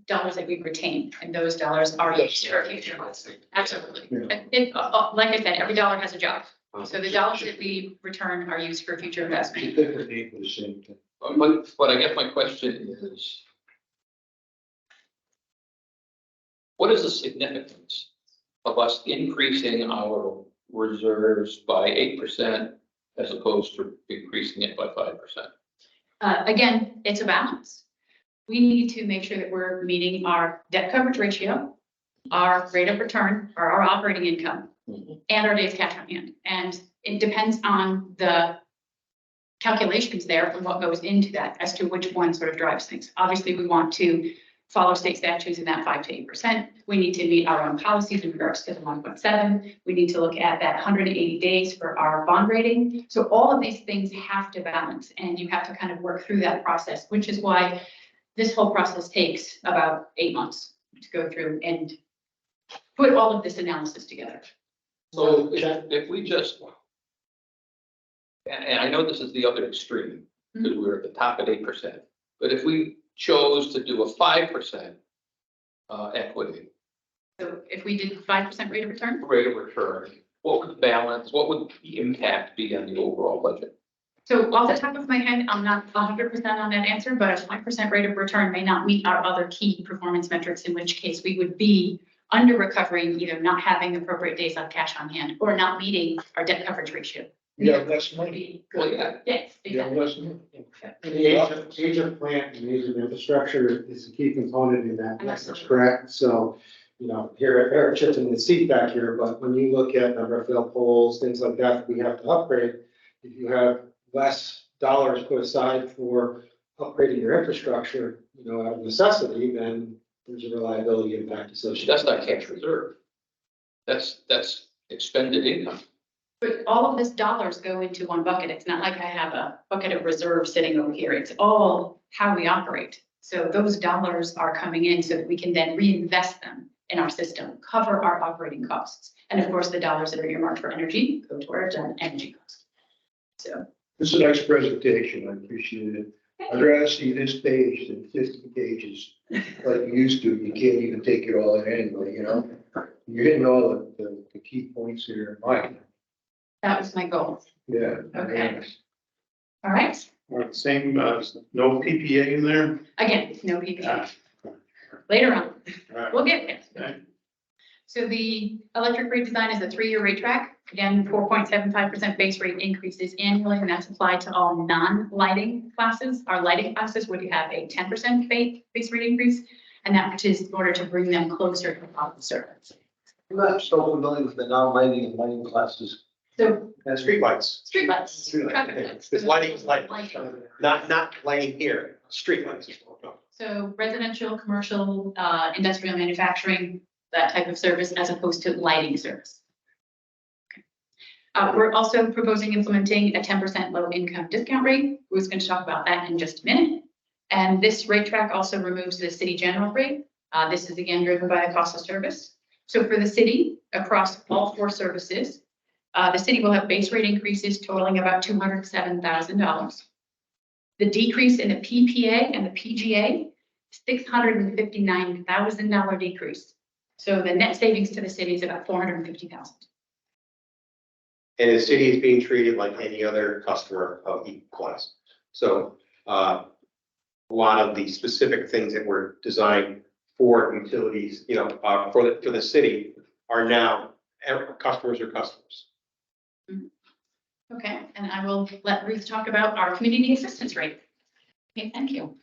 dollars that we retain, and those dollars are used for future ones. Absolutely. Yeah. Like I said, every dollar has a job. So the dollars that we return are used for future investment. Different name for the same thing. But I guess my question is, what is the significance of us increasing our reserves by 8% as opposed to increasing it by 5%? Again, it's a balance. We need to make sure that we're meeting our debt coverage ratio, our rate of return, or our operating income, and our days cash on hand. And it depends on the calculations there and what goes into that as to which one sort of drives things. Obviously, we want to follow state statutes in that 5 to 8%. We need to meet our own policies in regards to the 1.7. We need to look at that 180 days for our bond rating. So all of these things have to balance, and you have to kind of work through that process, which is why this whole process takes about 8 months to go through and put all of this analysis together. So if we just, and I know this is the other extreme, because we're at the top at 8%, but if we chose to do a 5% equity So if we did 5% rate of return, rate of return, what would the balance, what would the impact be on the overall budget? so off the top of my head, I'm not 100% on that answer, but a 5% rate of return may not meet our other key performance metrics, in which case we would be under recovering, either not having appropriate days of cash on hand or not meeting our debt coverage ratio. You have less money. Well, yeah. Yes, You have exactly. less money. And the age of plant and age of infrastructure is a key component in that, that's Absolutely. correct. So, you know, here, Eric chipped in the seat back here, but when you look at number of failed poles, things like that, we have to upgrade. If you have less dollars put aside for upgrading your infrastructure, you know, out of necessity, then there's a reliability impact associated. That's not cash reserve. That's expended income. But all of this dollars go into one bucket. It's not like I have a bucket of reserve sitting over here. It's all how we operate. So those dollars are coming in so that we can then reinvest them in our system, cover our operating costs. And of course, the dollars that are earmarked for energy go towards our energy costs. So. This is a nice presentation. I appreciate it. I'd rather see this page than 50 pages like you used to. You can't even take it all in anyway, you know? You're hitting all the key points here, Mike. That was my goal. Yeah. Okay. All right. All right, same, no PPA in there? Again, no PPA. Later on, Right. we'll get there. Okay. So the electric rate design is a 3-year rate track. Again, 4.75% base rate increases annually, and that's applied to all non-lighting classes. Our lighting classes would have a 10% base rate increase, and that is in order to bring them closer to the cost of service. I'm not so familiar with the non-lighting and lighting classes. So Streetlights, streetlights, traffic lights. This lighting is lighting. Lighting. not lighting here, streetlights. So residential, commercial, industrial manufacturing, that type of service, as opposed to lighting service. We're also proposing implementing a 10% low income discount rate. Who's going to talk about that in just a minute. And this rate track also removes the city general rate. This is again driven by the cost of service. So for the city, across all 4 services, the city will have base rate increases totaling about $207,000. The decrease in the PPA and the PGA, $659,000 decrease. So the net savings to the city is about $450,000. And the city is being treated like any other customer of equal class. So, a lot of the specific things that were designed for utilities, for the city are now, customers are customers. Okay, and I will let Ruth talk about our community assistance rate. Okay, thank you.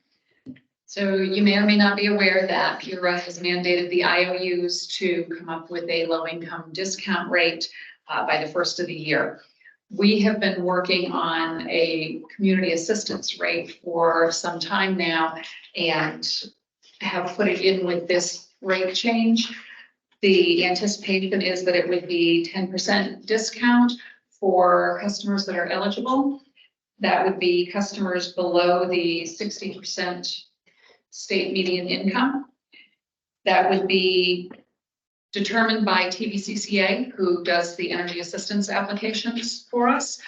So you may or may not be aware that PURA has mandated the IOUs to come up with a low-income discount rate by the first of the year. We have been working on a community assistance rate for some time now and have put it in with this rate change. The anticipation is that it would be 10% discount for customers that are eligible. That would be customers below the 60% state median income. That would be determined by TVCCA, who does the energy assistance applications for us.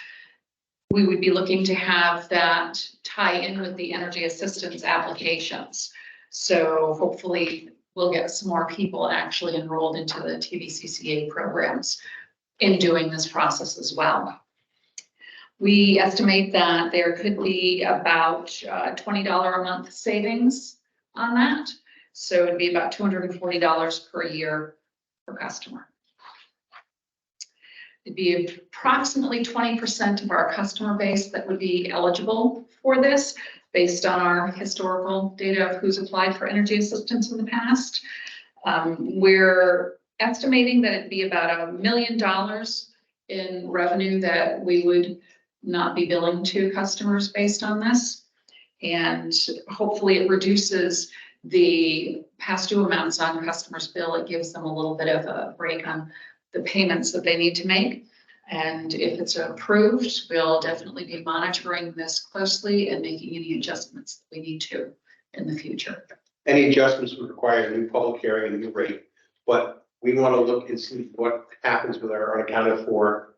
We would be looking to have that tie in with the energy assistance applications. So hopefully we'll get some more people actually enrolled into the TVCCA programs in doing this process as well. We estimate that there could be about $20 a month savings on that. So it'd be about $240 per year per customer. It'd be approximately 20% of our customer base that would be eligible for this based on our historical data of who's applied for energy assistance in the past. We're estimating that it'd be about $1 million in revenue that we would not be billing to customers based on this. And hopefully it reduces the past due amounts on customers' bill. It gives them a little bit of a break on the payments that they need to make. And if it's approved, we'll definitely be monitoring this closely and making any adjustments that we need to in the future. Any adjustments would require a new public hearing and a new rate, but we want to look and see what happens with our unaccounted for,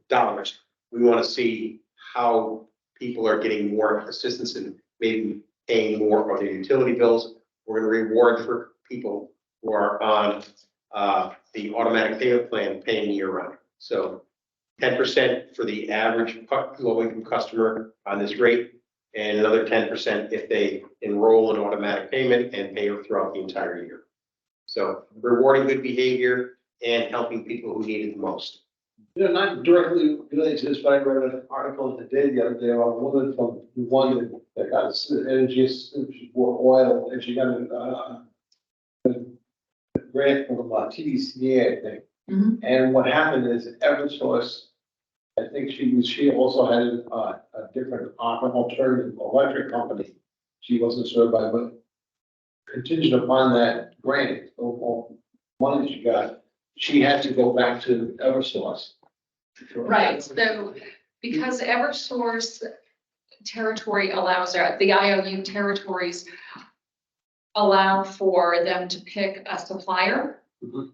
dollars. We want to see how people are getting more assistance and maybe paying more on their utility bills. We're going to reward for people who are on the automatic payment plan paying year round. So 10% for the average low income customer on this rate, and another 10% if they enroll in automatic payment and pay throughout the entire year. So rewarding good behavior and helping people who need it the most. Not directly related to this, but I read an article today, the other day, on a woman from London that got energy assistance for oil, and she got a grant from TVCA, I think. Mm-hmm. And what happened is Eversource, I think she also had a different alternative electric company she wasn't served by, but contingent upon that grant or money she got, she had to go back to Eversource. Right, so because Eversource territory allows, the IOU territories allow for them to pick a supplier. Mhm.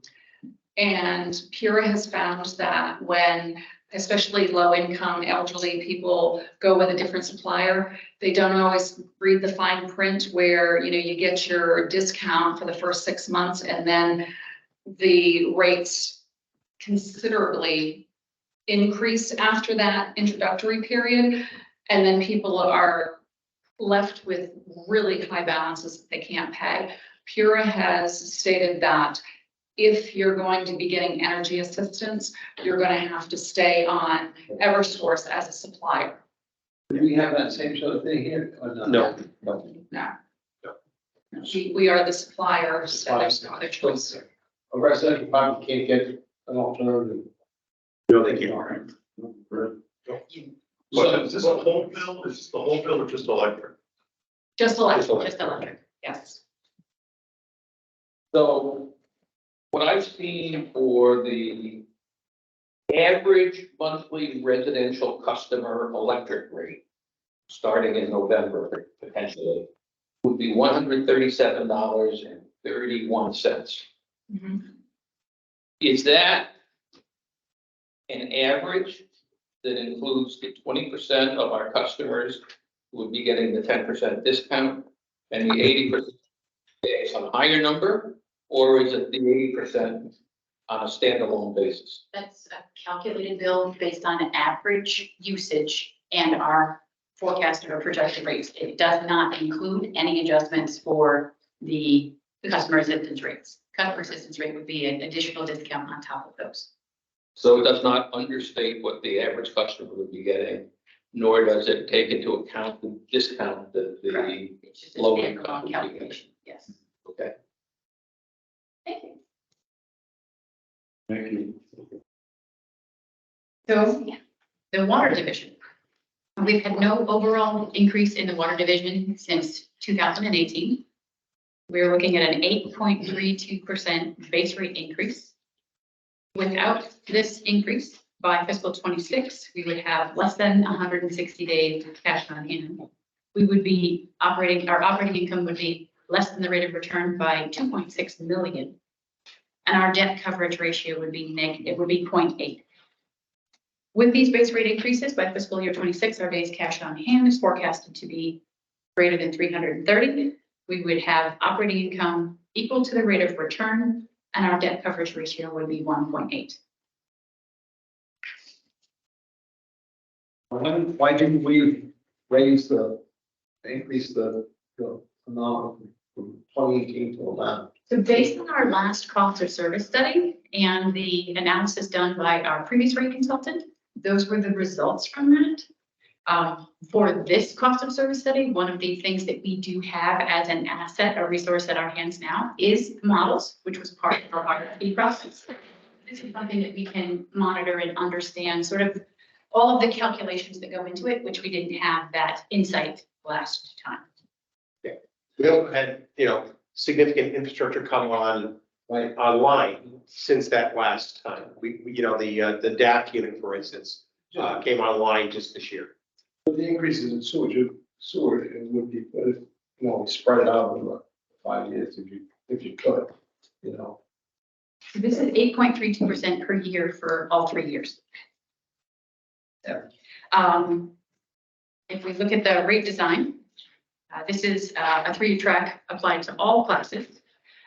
And PURA has found that when, especially low-income elderly people go with a different supplier, they don't always read the fine print where, you get your discount for the first 6 months and then the rates considerably increase after that introductory period. And then people are left with really high balances that they can't pay. PURA has stated that if you're going to be getting energy assistance, you're going to have to stay on Eversource as a supplier. Do we have that same sort of thing here? Or No. No. We are the supplier, so there's no other choice. A residential property can't get an alternative. No, they can't. So is this the whole bill? Is this the whole bill or just electric? Just electric, yes. So what I've seen for the average monthly residential customer electric rate, starting in November potentially, would be $137.31. Mhm. Is that an average that includes the 20% of our customers who would be getting the 10% discount and the 80% is a higher number? Or is it the 80% on a standalone basis. That's a calculated bill based on average usage and our forecasted or projected rates. It does not include any adjustments for the customer assistance rates. Customer assistance rate would be an additional discount on top of those. So it does not understate what the average customer would be getting, nor does it take into account the discount that the It's just a low standalone income would be getting. calculation. Yes. Okay. Thank you. Thank you. So, the water division. We've had no overall increase in the water division since 2018. We're looking at an 8.32% base rate increase. Without this increase, by fiscal '26, we would have less than 160 days cash on hand. We would be our operating income would be less than the rate of return by 2.6 million. And our debt coverage ratio would be negative, it would be 0.8. With these base rate increases by fiscal year '26, our days cash on hand is forecasted to be greater than 330. We would have operating income equal to the rate of return, and our debt coverage ratio would be 1.8. Why didn't we increase the amount from 2018 to now? So based on our last cost of service study and the analysis done by our previous rate consultant, those were the results from that. For this cost of service study, one of the things that we do have as an asset, a resource at our hands now, is models, which was part of our RFP process. This is something that we can monitor and understand sort of all of the calculations that go into it, which we didn't have that insight last time. We also had, significant infrastructure come online since that last time. The DAC unit, for instance, came online just this year. But the increases in sewer, it would be, good if, spread it out over 5 years if you could, This is 8.32% per year for all 3 years. So, if we look at the rate design, this is a 3-year track applied to all classes.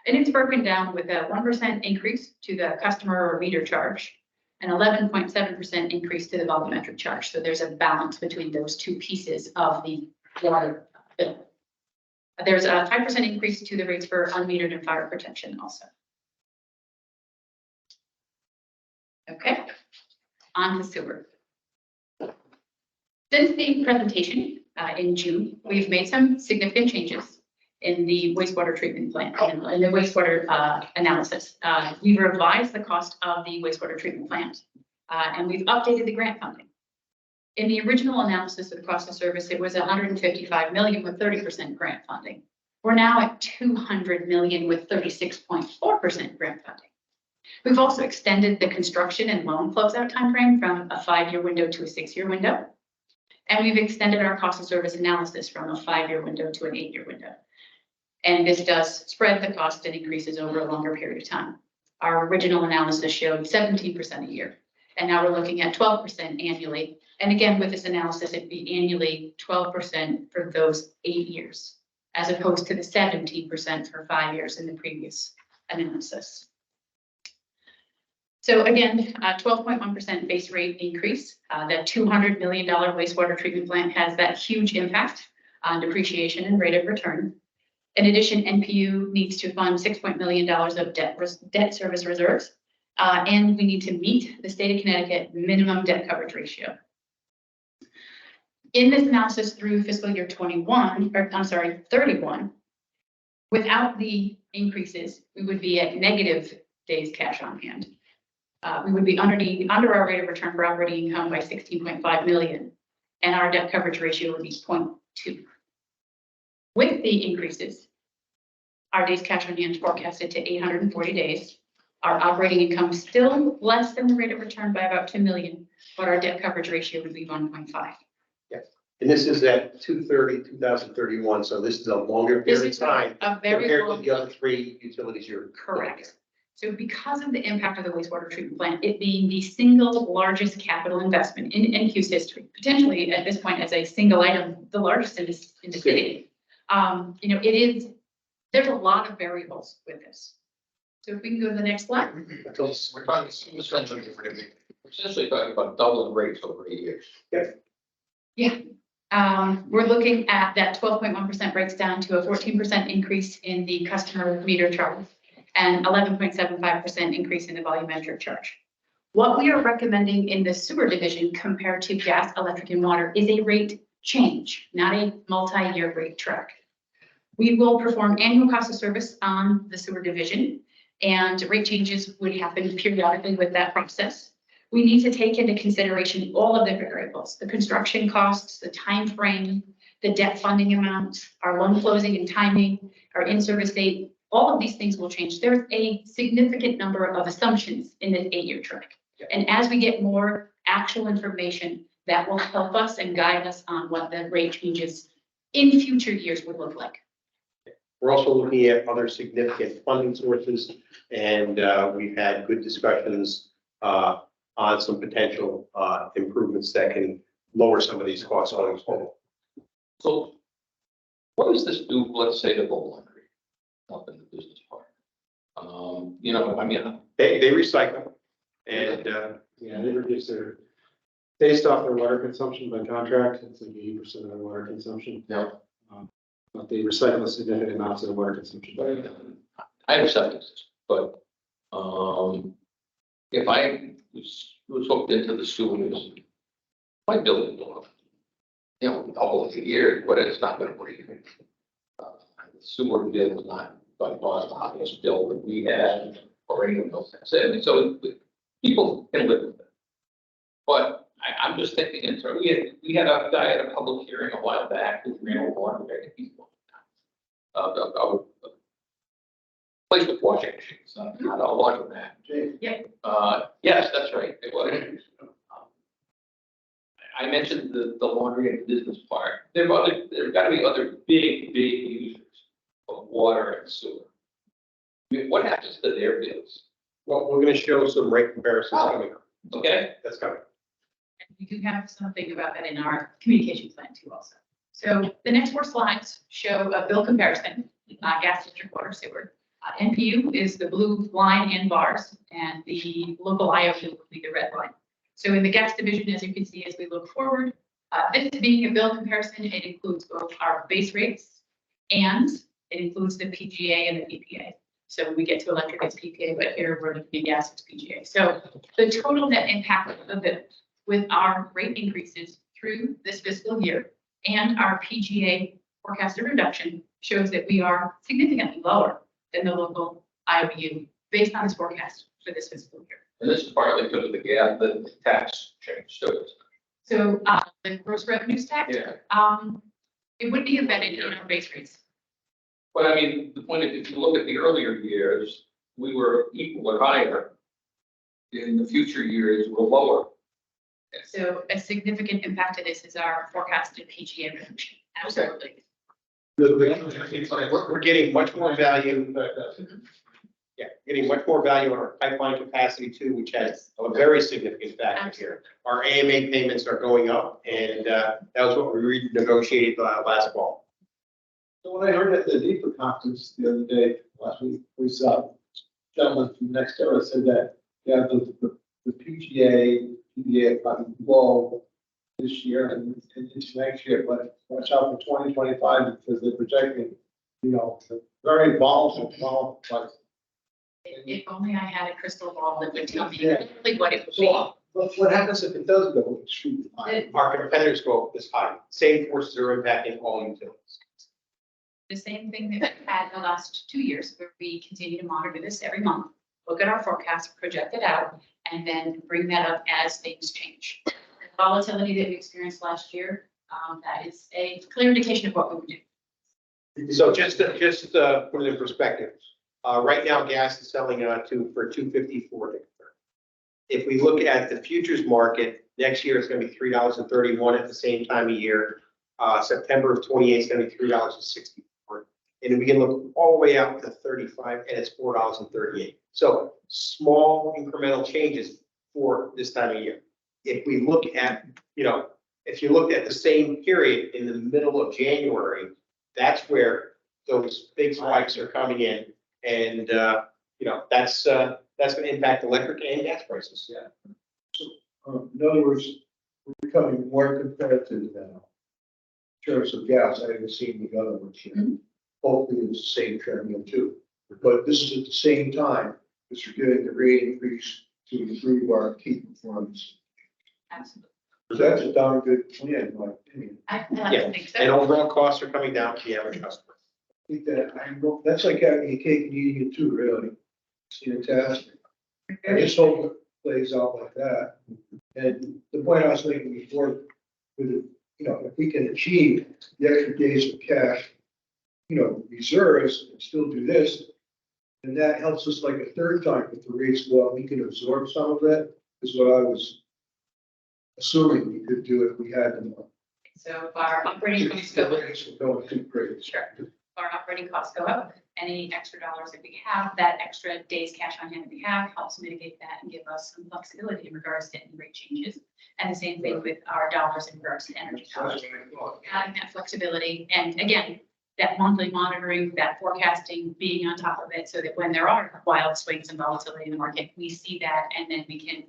And it's broken down with a 1% increase to the customer or meter charge, an 11.7% increase to the volumetric charge. So there's a balance between those two pieces of the water bill. There's a 5% increase to the rates for unmetered and fire protection also. Okay, on to sewer. Since the presentation in June, we've made some significant changes in the wastewater treatment plant and the wastewater analysis. We've revised the cost of the wastewater treatment plant and we've updated the grant funding. In the original analysis of the cost of service, it was 155 million with 30% grant funding. We're now at 200 million with 36.4% grant funding. We've also extended the construction and loan closeout timeframe from a 5-year window to a 6-year window. And we've extended our cost of service analysis from a 5-year window to an 8-year window. And this does spread the cost and increases over a longer period of time. Our original analysis showed 17% a year, and now we're looking at 12% annually. And again, with this analysis, it'd be annually 12% for those 8 years, as opposed to the 17% for 5 years in the previous analysis. So again, 12.1% base rate increase. That $200 million wastewater treatment plant has that huge impact on depreciation and rate of return. In addition, NPU needs to fund $6 million of debt service reserves, and we need to meet the state of Connecticut minimum debt coverage ratio. In this analysis through fiscal year 31, without the increases, we would be at negative days cash on hand. We would be under our rate of return for operating income by 16.5 million, and our debt coverage ratio would be 0.2. With the increases, our days cash on hand is forecasted to 840 days. Our operating income still less than the rate of return by about 2 million, but our debt coverage ratio would be 1.5. And this is at 2031, so this is a longer This period is of time a very compared to long. the other 3 utilities you're. Correct. So because of the impact of the wastewater treatment plant, it being the single largest capital investment in NQ's history, potentially at this point as a single item, the largest in the city. There's a lot of variables with this. So if we can go to the next slide. We're talking, we're essentially talking about doubling rates over 8 years. We're looking at that 12.1% breaks down to a 14% increase in the customer meter charge and 11.75% increase in the volumetric charge. What we are recommending in the sewer division compared to gas, electric, and water is a rate change, not a multi-year rate track. We will perform annual cost of service on the sewer division, and rate changes would happen periodically with that process. We need to take into consideration all of the variables, the construction costs, the time frame, the debt funding amount, our loan closing and timing, our in-service date. All of these things will change. There's a significant number of assumptions in this 8-year track. And as we get more actual information, that will help us and guide us on what the rate changes in future years would look like. We're also looking at other significant funding sources, and we've had good discussions on some potential improvements that can lower some of these costs going forward. So what does this do, let's say, to the laundry up in the business park? You know, I mean, They recycle, and Yeah, they reduce their, based off their water consumption by contract, it's like 80% of their water consumption. Yeah. But they recycle significant amounts of their water consumption. I have septic system, but if I was hooked into the sewers, my bill would go up. You know, double a year, but it's not gonna break. The sewer bill was not by far the highest bill that we had or anyone else has said, so people can live with it. But I'm just thinking in terms, we had a guy at a public hearing a while back who ran a water people. A place with washing machines, not a laundromat. Yes, that's right. It was. I mentioned the laundry and business part. There's got to be other big users of water and sewer. I mean, what happens to their bills? well, we're going to show some rate comparisons coming up. Okay, That's coming. We do have something about that in our communication plan too also. So the next 4 slides show a bill comparison, gas, district, water, sewer. NPU is the blue line in bars, and the local IOU will be the red line. So in the gas division, as you can see, as we look forward, this being a bill comparison, it includes both our base rates and it includes the PGA and the PPA. So when we get to electric, it's PPA, but here we're looking at gas, it's PGA. So the total net impact of the bill with our rate increases through this fiscal year and our PGA forecasted reduction shows that we are significantly lower than the local IOU based on this forecast for this fiscal year. and this is partly because of the tax change, so it's. So the gross revenues tax, Yeah, it would be embedded in our base rates. but I mean, the point is, if you look at the earlier years, we were equal or higher. In the future years, we're lower. So a significant impact of this is our forecasted PGA reduction. Absolutely. We're getting much more value. Yeah, getting much more value on our pipeline capacity too, which has a very significant factor here. Our AMA payments are going up, and that was what we renegotiated last fall. So when I heard at the NEPA conference the other day, last week, we saw a gentleman from NextEra said that, yeah, the PGA probably low this year and into next year, but watch out for 2025 because they're projecting, you know, very volatile price. If only I had a crystal ball that would tell me Yeah. exactly what it would be. So, but what happens if it does go extremely high? Our competitors go up this high. Same forces are impacting all utilities. The same thing that we've had the last 2 years, where we continue to monitor this every month, look at our forecast, project it out, and then bring that up as things change. The volatility that we experienced last year, that is a clear indication of what we would do. So just put it in perspective, right now gas is selling for $2.54. If we look at the futures market, next year it's going to be $3.31 at the same time of year. September of 28 is going to be $3.64. And we can look all the way out to 35 and it's $4.38. So small incremental changes for this time of year. If we look at, if you looked at the same period in the middle of January, that's where those big spikes are coming in. And that's going to impact electric and gas prices. Yeah. In other words, we're becoming more competitive now. In terms of gas, I haven't seen the other ones yet. Hopefully it's the same trend here too. But this is at the same time, as we're getting the rate increase to improve our key performance. Absolutely. That's a darn good plan, in my opinion. I Yeah. think And so. overall costs are coming down to the average customer. I think that's like having a cake and eating it too, really. It's fantastic. I just hope it plays out like that. And the point I was making before, with, if we can achieve the extra days of cash, reserves and still do this, and that helps us like a third time if the rates go up, we can absorb some of that, is what I was assuming we could do if we had them. So if our operating costs go up, Rates were going too great. sure. If our operating costs go up, any extra dollars that we have, that extra days cash on hand that we have helps mitigate that and give us some flexibility in regards to any rate changes. And the same thing with our dollars in regards to energy dollars. Having that flexibility, and again, that monthly monitoring, that forecasting, being on top of it, so that when there are wild swings and volatility in the market, we see that, and then we can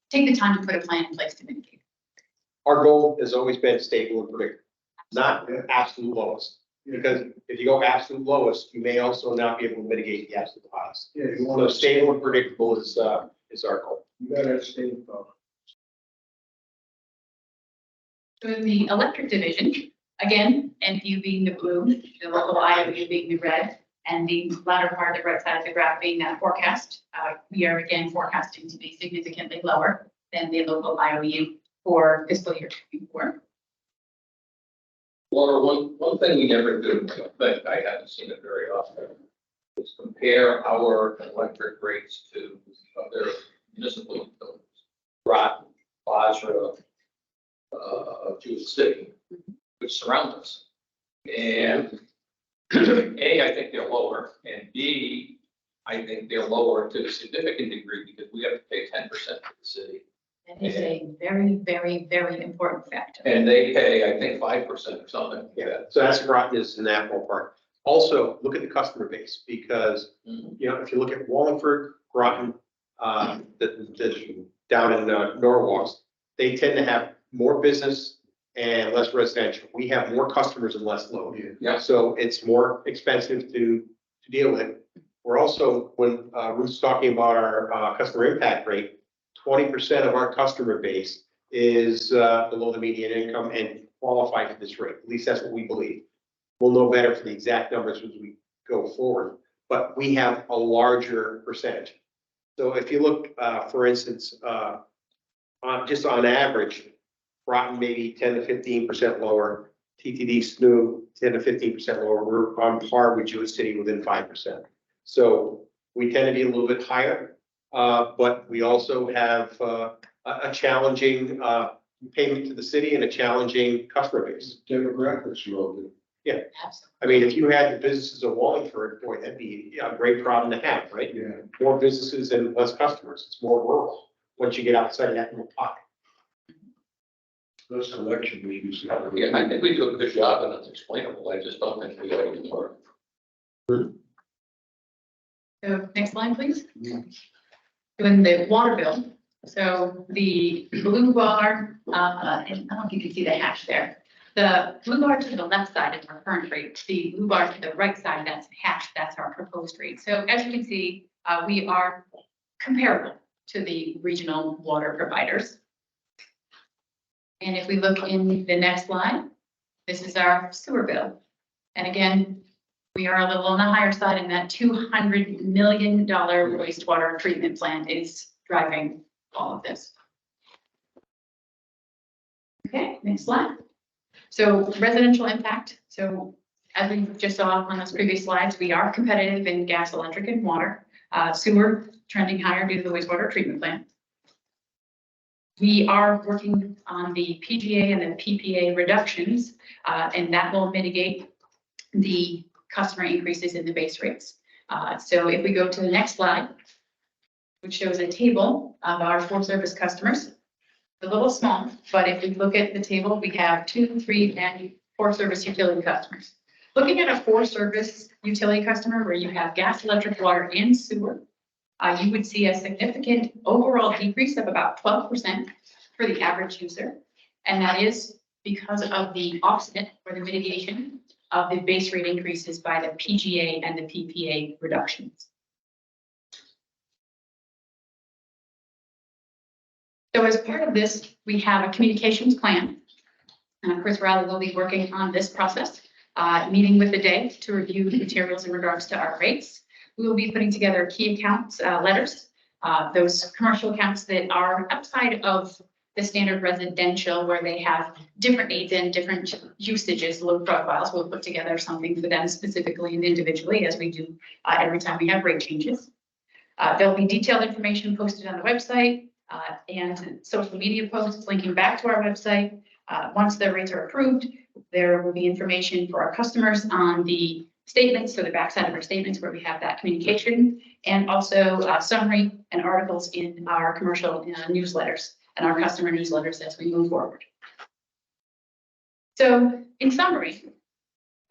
take the time to put a plan in place to mitigate. Our goal has always been stable and predictable, not absolute lowest. Because if you go absolute lowest, you may also not be able to mitigate the absolute highest. Yeah, you So want to stable and predictable is our goal. you gotta stay above. So in the electric division, again, NPU being the blue, the local IOU being the red, and the latter part, the right side of the graph being that forecast, we are again forecasting to be significantly lower than the local IOU for fiscal year 24. Laura, one thing we never do, but I haven't seen it very often, is compare our electric rates to other municipal utilities. Groton, Basra, Jewett City, which surround us. And A, I think they're lower, and B, I think they're lower to a significant degree because we have to pay 10% to the city. That is a very, very, very important factor. And they pay, I think, 5% or something. Yeah, so that's Groton is in that ballpark. Also, look at the customer base, because, if you look at Wallingford, Groton, down in Norwalk, they tend to have more business and less residential. We have more customers and less load. Yeah. So it's more expensive to deal with. We're also, when Ruth's talking about our customer impact rate, 20% of our customer base is below the median income and qualify for this rate. At least that's what we believe. We'll know better for the exact numbers as we go forward, but we have a larger percentage. So if you look, for instance, just on average, Groton maybe 10 to 15% lower, TTD SNU 10 to 15% lower. We're on par with Jewett City within 5%. So we tend to be a little bit higher, but we also have a challenging payment to the city and a challenging customer base. Demographics relevant. Absolutely. I mean, if you had the businesses of Wallingford, boy, that'd be a great problem to have, right? Yeah. More businesses and less customers. It's more rural once you get outside of that little pocket. Those collection issues. Yeah, I think we do a good job and it's explainable. I just don't think we got to do more. So next slide, please. Doing the water bill. So the blue bar, and I don't know if you can see the hash there. The blue bar to the left side is our current rate. The blue bar to the right side, that's hash, that's our proposed rate. So as you can see, we are comparable to the regional water providers. And if we look in the next slide, this is our sewer bill. And again, we are a little on the higher side, and that $200 million wastewater treatment plant is driving all of this. Okay, next slide. So residential impact. So as we just saw on those previous slides, we are competitive in gas, electric, and water. Sewer trending higher due to the wastewater treatment plant. We are working on the PGA and the PPA reductions, and that will mitigate the customer increases in the base rates. So if we go to the next slide, which shows a table of our full service customers, a little small, but if we look at the table, we have 2, 3, and 4 service utility customers. Looking at a 4 service utility customer where you have gas, electric, water, and sewer, you would see a significant overall decrease of about 12% for the average user. And that is because of the offset or the mitigation of the base rate increases by the PGA and the PPA reductions. So as part of this, we have a communications plan. Chris Riley will be working on this process, meeting with the day to review the materials in regards to our rates. We will be putting together key accounts letters, those commercial accounts that are outside of the standard residential where they have different needs and different usages, load profiles. We'll put together something for them specifically and individually as we do every time we have rate changes. There'll be detailed information posted on the website and social media posts linking back to our website. Once the rates are approved, there will be information for our customers on the statements, so the backside of our statements where we have that communication, and also summary and articles in our commercial newsletters and our customer newsletters as we move forward. So in summary,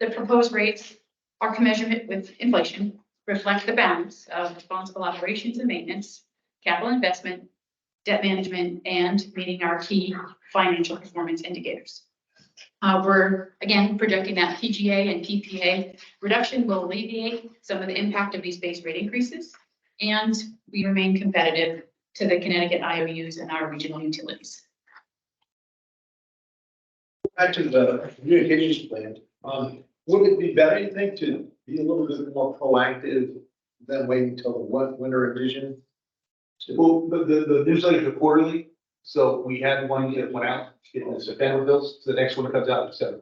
the proposed rates are commensurate with inflation, reflect the balance of responsible operations and maintenance, capital investment, debt management, and meeting our key financial performance indicators. We're again projecting that PGA and PPA reduction will alleviate some of the impact of these base rate increases, and we remain competitive to the Connecticut IOUs and our regional utilities. Back to the communications plan, would it be better, you think, to be a little bit more proactive than waiting until the winter edition? Well, the newsletters are quarterly, so we had one that went out in the September bills, the next one comes out in December.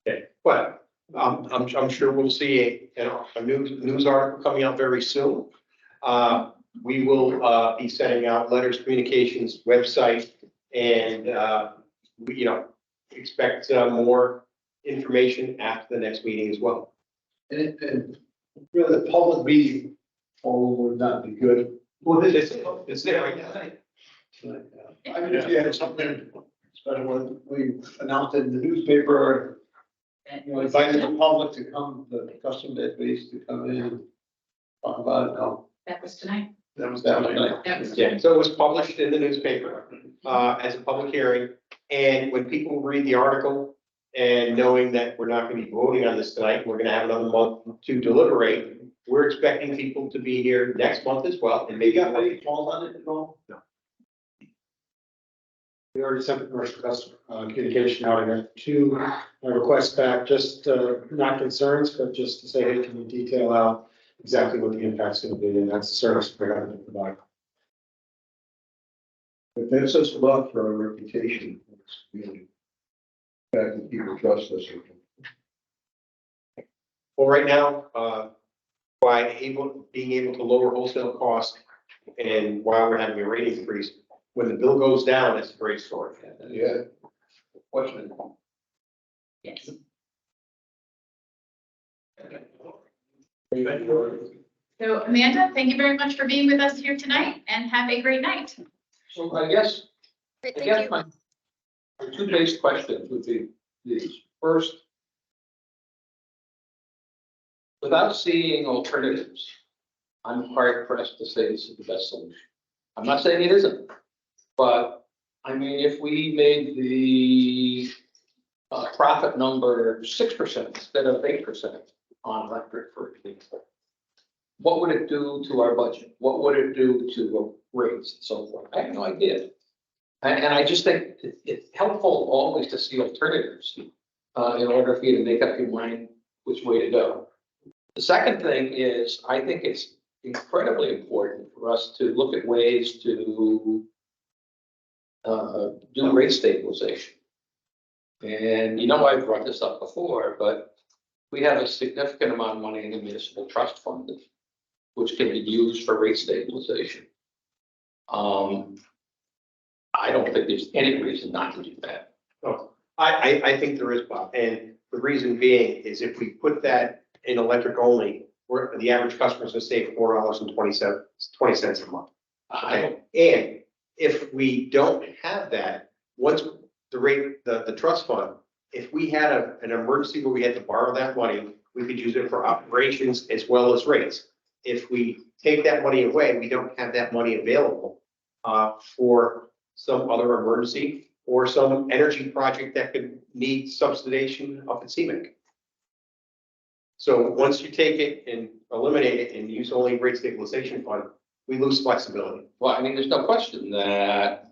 Okay, but I'm sure we'll see a news article coming out very soon. We will be sending out letters, communications, website, and we, expect more information after the next meeting as well. And really, the public meeting, would not be good. Well, it's there right now. I mean, if you had something, especially when we announced it in the newspaper, invited the public to come, the customer base to come in and talk about it, no. That was tonight. That was tonight. That was Yeah, so it was published in the newspaper as a public hearing, and when people read the article and knowing that we're not going to be voting on this tonight, we're going to have another month to deliberate. We're expecting people to be here next month as well, and maybe. You got any calls on it at all? No. We already sent the commercial customer communication out. I got two requests back, just not concerns, but just to say, hey, can you detail out exactly what the impact's going to be? And that's the service we're going to provide. But that says a lot for our reputation in this community. The fact that people trust us. Well, right now, by being able to lower wholesale costs and while we're having a rate increase, when the bill goes down, it's a great story. Yeah. Fortunate. Yes. So Amanda, thank you very much for being with us here tonight, and have a great night. So I guess Great, I thank guess you. my two basic questions would be these. First, without seeing alternatives, I'm hard pressed to say this is the best solution. I'm not saying it isn't, but I mean, if we made the profit number 6% instead of 8% on electric, for example, what would it do to our budget? What would it do to rates and so forth? I have no idea. And I just think it's helpful always to see alternatives in order for you to make up your mind which way to go. The second thing is, I think it's incredibly important for us to look at ways to do rate stabilization. And I've brought this up before, but we have a significant amount of money in the municipal trust fund, which can be used for rate stabilization. I don't think there's any reason not to do that. No, I think there is, Bob, and the reason being is if we put that in electric only, where the average customer is going to save $4.20 a month. I And if we don't have that, once the rate, the trust fund, if we had an emergency where we had to borrow that money, we could use it for operations as well as rates. if we take that money away, we don't have that money available for some other emergency or some energy project that could need subsidization up at CMAQ. So once you take it and eliminate it and use only rate stabilization fund, we lose flexibility. Well, I mean, there's no question that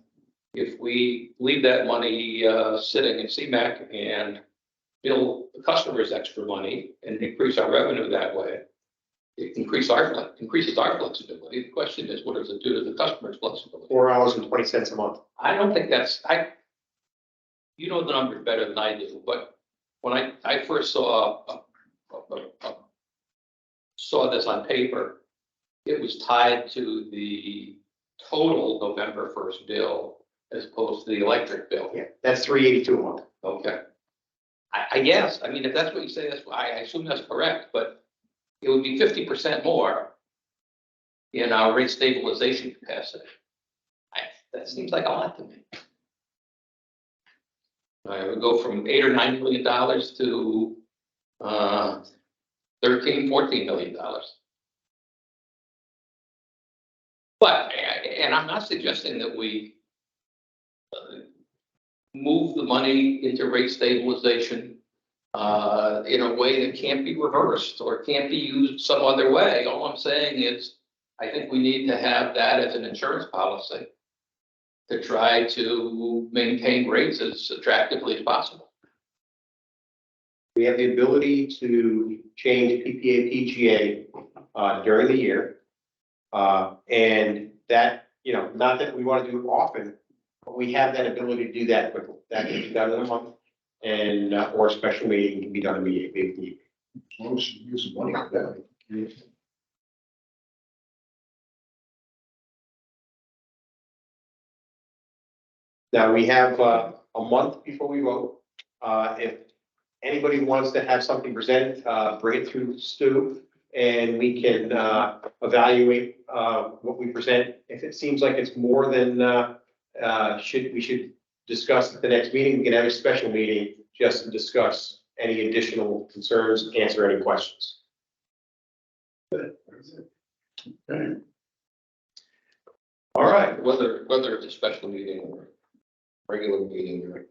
if we leave that money sitting in CMAQ and bill the customers extra money and increase our revenue that way, it increases our flexibility. The question is, what does it do to the customer's flexibility? $4.20 a month. I don't think you know the numbers better than I do, but when I first saw this on paper, it was tied to the total November 1st bill as opposed to the electric bill. Yeah, that's $3.82 a month. Okay. I guess, I mean, if that's what you say, I assume that's correct, but it would be 50% more in our rate stabilization capacity. That seems like a lot to me. I would go from $8 or $9 million to $13-14 million. But, and I'm not suggesting that we move the money into rate stabilization in a way that can't be reversed or can't be used some other way. All I'm saying is, I think we need to have that as an insurance policy to try to maintain rates as attractively as possible. We have the ability to change PPA, PGA during the year. And that, not that we want to do it often, but we have that ability to do that quickly. That can be done in a month and, or a special meeting can be done immediately. As long as you use the money for that. Now, we have a month before we vote. If anybody wants to have something presented, bring it through Stu, and we can evaluate what we present. If it seems like it's more than we should discuss at the next meeting, we can have a special meeting just to discuss any additional concerns, answer any questions. Okay. All right. Whether it's a special meeting or regular meeting,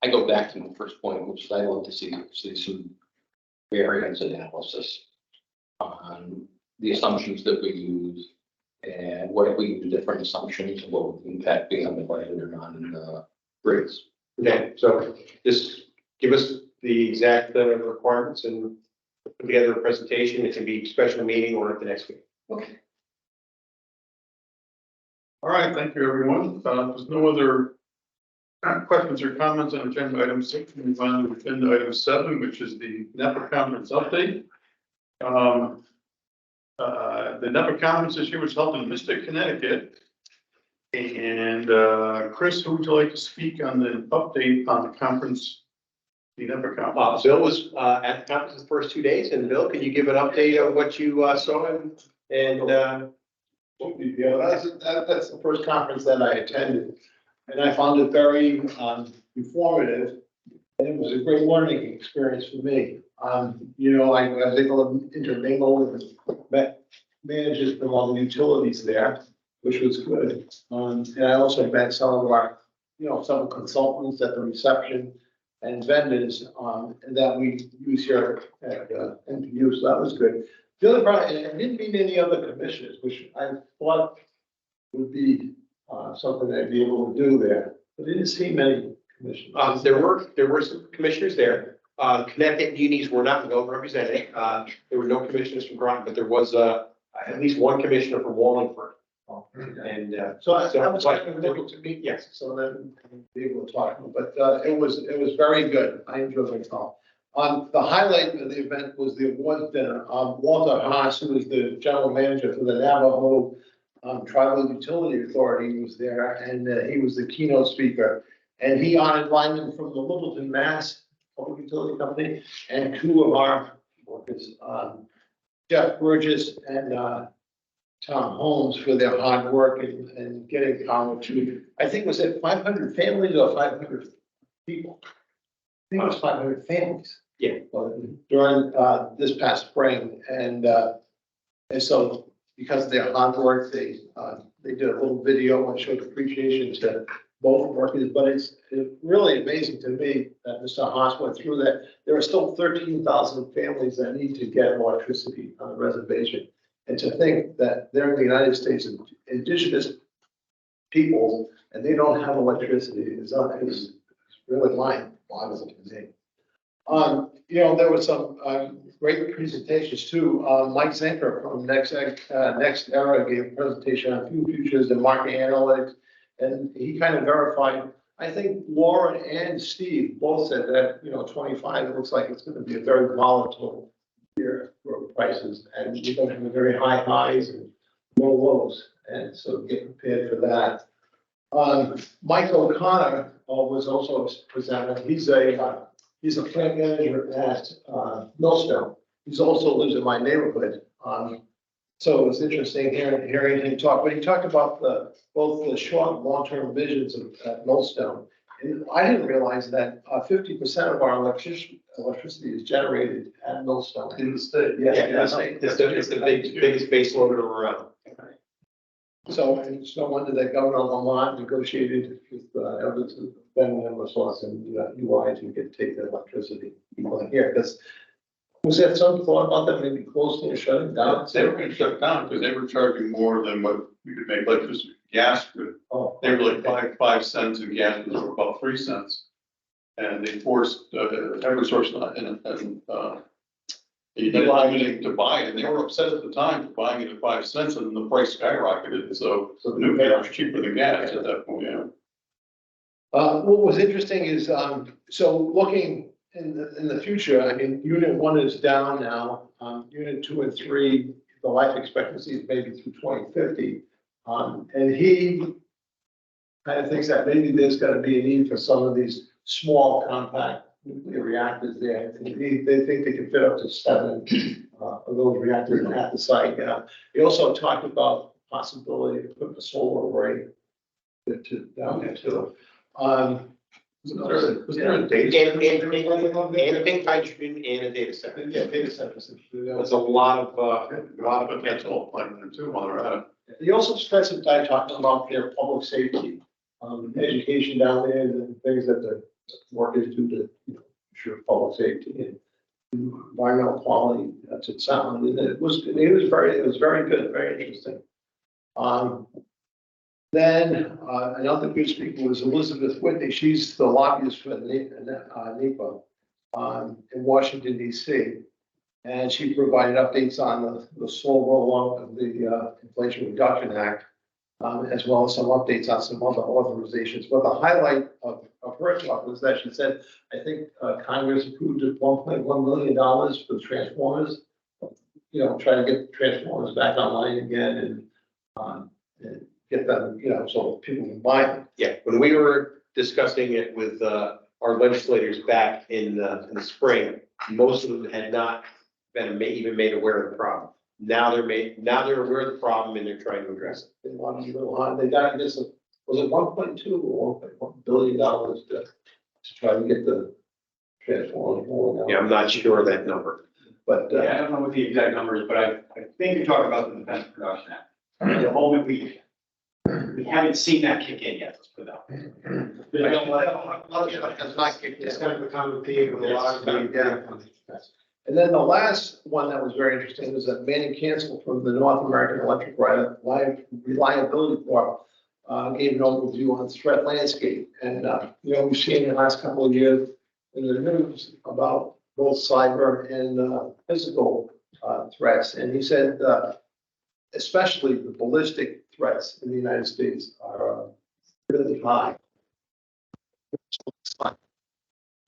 I go back to my first point, which is I want to see some variance analysis on the assumptions that we use and what if we use different assumptions and what would the impact be on the budget or on rates. Okay, so just give us the exact requirements and put together a presentation. It can be a special meeting or at the next week. Okay. All right, thank you, everyone. There's no other questions or comments on agenda item 6. We move on to agenda item 7, which is the NEPA conference update. The NEPA conference this year was held in Mystic, Connecticut. And Chris, who would you like to speak on the update on the conference, the NEPA conference? Bill was at the conference the first 2 days, and Bill, can you give an update of what you saw and Yeah, that's the first conference that I attended, and I found it very informative, and it was a great learning experience for me. I was able to intermingle and met managers from all the utilities there, which was good. And I also met some of our, some consultants at the reception and vendors that we use here at NPU, so that was good. The other part, and I didn't meet any other commissioners, which I thought would be something I'd be able to do there, but I didn't see many commissioners. there were some commissioners there. Connecticut unis were not well represented. There were no commissioners from Groton, but there was at least one commissioner from Wallingford. And So I was able to meet, yes, so then be able to talk to them, but it was very good. I enjoyed myself. The highlight of the event was the awards dinner. Walter Haas, who was the general manager for the Navajo Tribal Utility Authority, was there, and he was the keynote speaker. And he honored linemen from the Littleton, Mass. Public Utility Company, and 2 of our workers, Jeff Burgess and Tom Holmes, for their hard work and getting power to, I think, was it 500 families or 500 people? I think it was 500 families. Yeah. During this past spring, and And so because of their hard work, they did a little video and showed appreciation to both workers, but it's really amazing to me that Mr. Haas went through that. There are still 13,000 families that need to get electricity on the reservation. And to think that they're in the United States, indigenous people, and they don't have electricity is really mind-boggling to me. You know, there was some great presentations too. Mike Zenker from Next Era gave a presentation on fuel futures and market analytics. And he kind of verified, I think Laura and Steve both said that, you know, 25 looks like it's going to be a very volatile year for prices. And we're going to have very high highs and low lows. And so get prepared for that. Mike O'Connor was also presented. He's a plant manager at Millstone. He's also lives in my neighborhood. So it was interesting hearing him talk, but he talked about both the short and long-term visions of Millstone. And I didn't realize that 50% of our electricity is generated at Millstone. In the state. Yeah, It's the biggest base loader around. So it's no wonder that Governor Lamont negotiated with Everton, Ben Lamont and UI to take the electricity here, because was there some thought about that maybe closing or shutting down? They were gonna shut down because they were charging more than what we could make electricity. Gas could. Oh, They were like 5 cents and gas was about 3 cents. And they forced Eversource and United to buy it. And they were upset at the time for buying it at 5 cents and the price skyrocketed. So nuclear was cheaper than gas at that point, yeah. What was interesting is, so looking in the future, I mean, unit 1 is down now, unit 2 and 3, the life expectancy is maybe through 2050. And he kind of thinks that maybe there's gonna be a need for some of these small compact nuclear reactors there. And they think they can fit up to 7 of those reactors at the site. He also talked about the possibility of putting a solar array down there too. Was there a data? And pink hydrogen and a data center. Yeah, data centers. There's a lot of Potential plan there too while they're at it. He also spent some time talking about their public safety, education down there and things that the workers do to, ensure public safety and environmental quality. That's it sound. And it was very good, very interesting. Then another good speaker was Elizabeth Whitney. She's the lobbyist for NEPA in Washington, D.C. And she provided updates on the slow rollout of the Inflation Reduction Act, as well as some updates on some other authorizations. But the highlight of her talk was that she said, I think Congress approved $1.1 million for the transformers, try to get transformers back online again and get them, so people can buy them. Yeah, when we were discussing it with our legislators back in the spring, most of them had not been even made aware of the problem. Now they're aware of the problem and they're trying to address it. They want to go on. They got this, was it 1.2 or $1.1 billion to try to get the transformers going. Yeah, I'm not sure of that number. But Yeah, I don't know what the exact number is, but I think you're talking about the Defense Production Act. The moment we haven't seen that kick in yet, let's put it out. It's gonna become a theme with a lot of. And then the last one that was very interesting was that Manning Cancel from the North American Electric Reliability Corp gave an overview on threat landscape. And, we've seen in the last couple of years in the news about both cyber and physical threats. And he said, especially the ballistic threats in the United States are really high.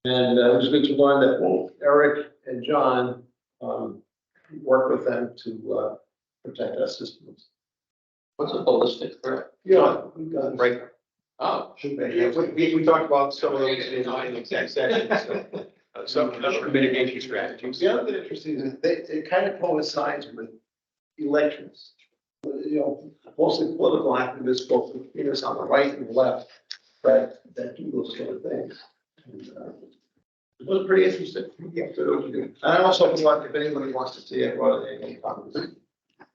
And it was good to learn that both Eric and John work with them to protect our systems. What's a ballistic threat? Yeah, we've got. Right. Oh, We talked about some of those in exec session, so some mitigation strategies. The other thing interesting is that it kind of coincides with elections. Mostly political activists, both figures on the right and the left, that do those kind of things. And, it was pretty interesting. Yeah, so it was good. And I also want, if anybody wants to see it, well, any comments.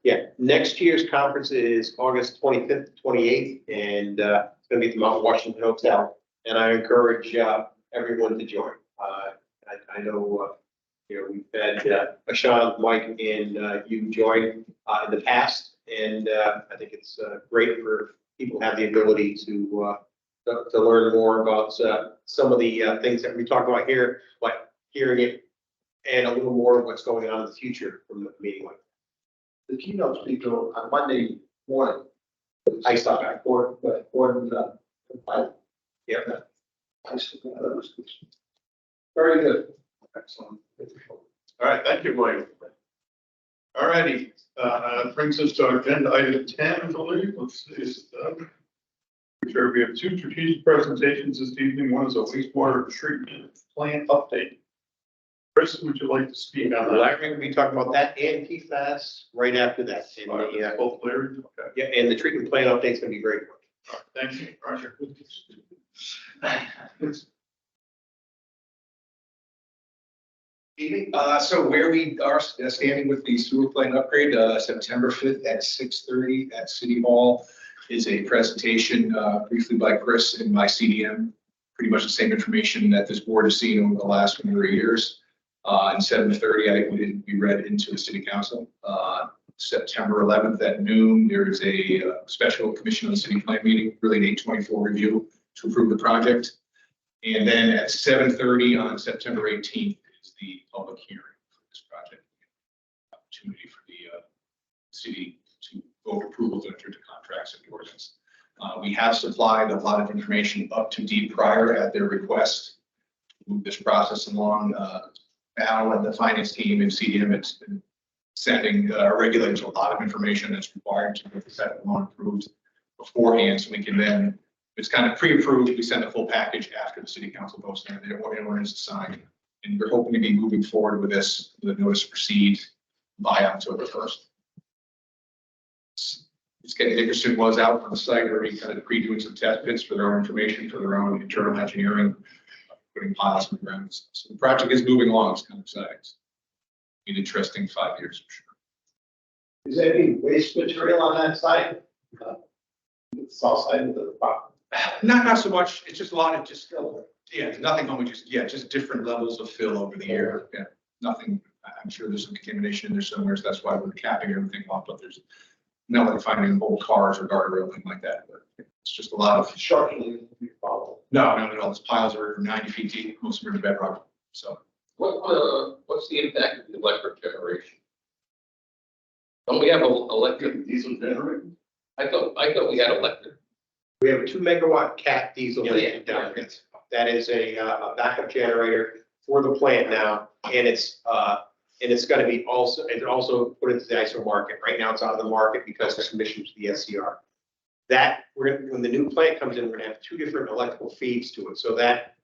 Yeah, next year's conference is August 25th, 28th, and it's gonna be at the Mount Washington Hotel. And I encourage everyone to join. I know, we've had Ashan, Mike, and you join in the past, and I think it's great for people to have the ability to learn more about some of the things that we talk about here, but hearing it and a little more of what's going on in the future from the meeting. The keynote speaker on Monday morning. I stopped back. Yeah. Very good. Excellent. All right, thank you, Mike. All righty, brings us to agenda item 10, I believe. Let's see. Sure, we have two strategic presentations this evening. One is a wastewater treatment plant update. Chris, would you like to speak on that? Larry will be talking about that and PFAS right after that. And Both Larry? Okay. yeah, and the treatment plan update's gonna be great. All right, thank you, Roger. Evening. So where we are standing with the sewer plant upgrade, September 5th at 6:30 at City Hall is a presentation briefly by Chris and my CDM. Pretty much the same information that this board has seen over the last number of years. And 7:30, I think it will be read into the city council. September 11th at noon, there is a special commission on the city plan meeting, really an 824 review to approve the project. And then at 7:30 on September 18th is the public hearing for this project. Opportunity for the city to vote approval to enter into contracts and ordinance. We have supplied a lot of information up to Deep Prior at their request to move this process along. Al and the finance team and CDM has been sending regulators a lot of information that's required to get the set law approved beforehand, so we can then, it's kind of pre-approved, we send a full package after the city council votes and their ordinance is signed. And we're hoping to be moving forward with this, with a notice to proceed by October 1st. It's getting Dickerson was out on the site already kind of pre-doing some test pits for their own information, for their own internal engineering, putting piles in the ground. So the project is moving along. It's kind of exciting. It's been an interesting 5 years for sure. Is there any waste material on that site? The south side of the property? Not so much. It's just a lot of just, yeah, nothing homogeneous. Yeah, just different levels of fill over the year. Yeah, nothing. I'm sure there's some contamination in there somewhere. So that's why we're capping everything off. But there's not like finding old cars or guardrail, anything like that. But it's just a lot of Structurally, you follow. no. Those piles are 90 feet deep. Most of them are bedrock. So What's the impact of the electric generation? Don't we have electric? Diesel generator? I thought we had electric. We have a 2 megawatt cat diesel Yeah, engine down there. That is a backup generator for the plant now, and it's gonna be also put into the ISO market. Right now, it's out of the market because it's commissioned to the SCR. That, when the new plant comes in, we're gonna have 2 different electrical feeds to it, so that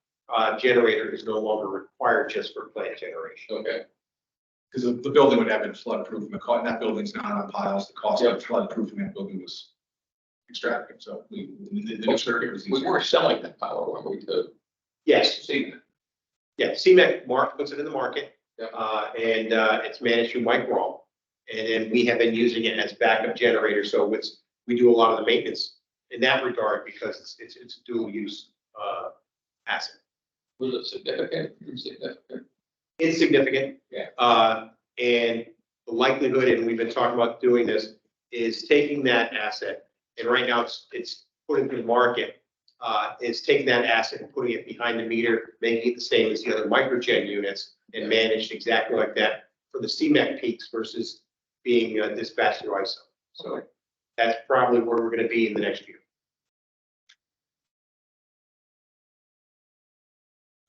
generator is no longer required just for plant generation. Okay. because the building would have been flood proof and that building's not on piles. The cost of flood proofing that building was extravagant. So the new circuit was We easier. were selling that power, weren't we, to Yes, see? yeah, CMEC puts it in the market. Yep. And it's managed through Mike Rawl. And then we have been using it as backup generator, so we do a lot of the maintenance in that regard because it's a dual use asset. Was it significant? Insignificant? Insignificant. Yeah. And the likelihood, and we've been talking about doing this, is taking that asset, and right now it's put into the market, is taking that asset and putting it behind the meter, making it the same as the other microgen units, and managed exactly like that for the CMEC peaks versus being dispatched through ISO. So that's probably where we're gonna be in the next year.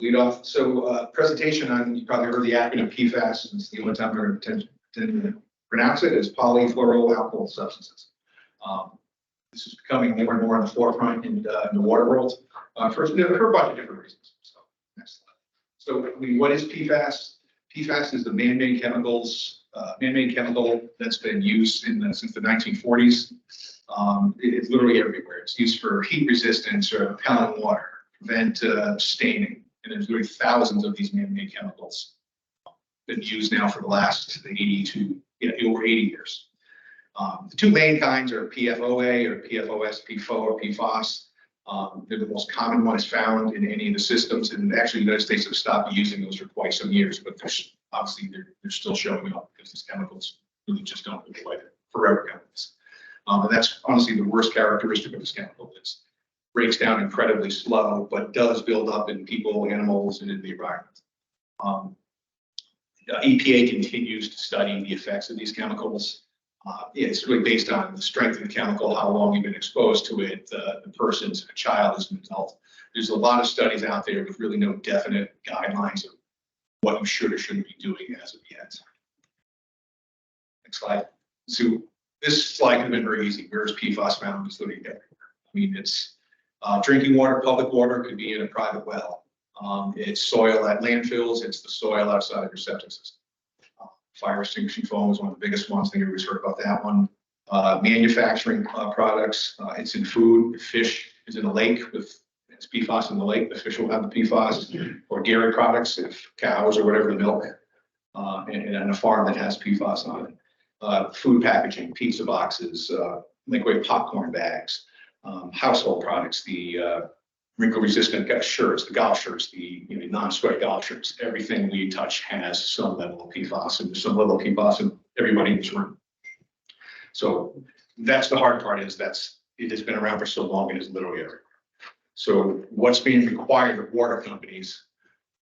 Lead off. So presentation on, you probably heard the acronym PFAS, and it's the only time I'm going to pronounce it, is polyfluoroalkyl substances. This is becoming more and more on the forefront in the water world. For a bunch of different reasons. So next slide. So I mean, what is PFAS? PFAS is the man-made chemical that's been used since the 1940s. It's literally everywhere. It's used for heat resistance or repellent water, prevent staining. And there's really thousands of these man-made chemicals been used now for the last over 80 years. The two main kinds are PFOA or PFOS, PFOA or PFOS. They're the most common ones found in any of the systems, and actually the United States have stopped using those for quite some years, but obviously they're still showing up because these chemicals really just don't look like forever chemicals. And that's honestly the worst characteristic of this chemical. It breaks down incredibly slow, but does build up in people, animals, and in the environment. EPA continues to study the effects of these chemicals. It's really based on the strength of the chemical, how long you've been exposed to it, the person's a child as an adult. There's a lot of studies out there with really no definite guidelines of what you should or shouldn't be doing as of yet. Next slide. So this slide could have been very easy. Where's PFAS found? It's literally everywhere. I mean, it's drinking water, public water, could be in a private well. It's soil at landfills. It's the soil outside of your septic system. Fire extinguishing foam is one of the biggest ones. I think everybody's heard about that one. Manufacturing products. It's in food. Fish is in the lake with it's PFAS in the lake. The fish will have the PFAS. Or dairy products, if cows or whatever, the milk. And on a farm that has PFAS on it. Food packaging, pizza boxes, liquid popcorn bags, household products, the wrinkle-resistant shirts, the golf shirts, the non-sweat golf shirts. Everything we touch has some level of PFAS, and there's some level of PFAS in everybody in this room. So that's the hard part. Is it has been around for so long, it is literally everywhere. So what's being required of water companies?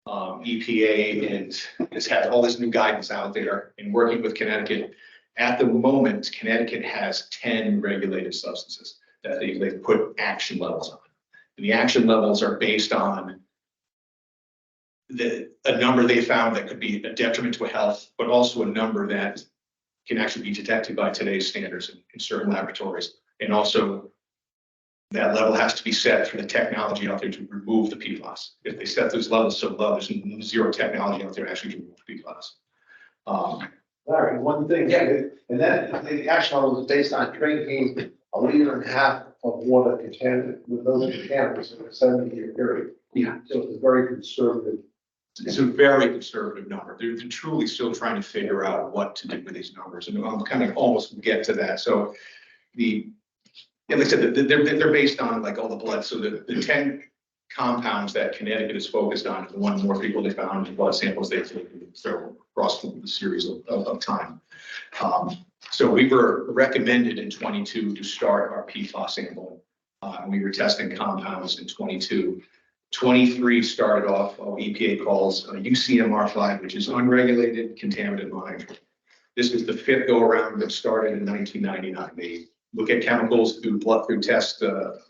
EPA and has had all this new guidance out there, and working with Connecticut. At the moment, Connecticut has 10 regulated substances that they put action levels on. And the action levels are based on a number they found that could be a detriment to health, but also a number that can actually be detected by today's standards in certain laboratories. And also that level has to be set for the technology out there to remove the PFAS. If they set those levels so low, there's zero technology out there actually to remove PFAS. Larry, one thing, and that, the action level is based on drinking 1.5 liters of water contaminated with those contaminants in a 70-year period. Yeah. So it's very conservative. It's a very conservative number. They're truly still trying to figure out what to do with these numbers, and I'm kind of almost get to that. So like I said, they're based on like all the blood. So the 10 compounds that Connecticut is focused on is the one more frequently found in blood samples they've taken across the series of time. So we were recommended in 22 to start our PFAS sample. We were testing compounds in 22. 23 started off what EPA calls UCMR5, which is unregulated contaminant monitoring. This is the 5th go around that started in 1999. They look at chemicals through through tests,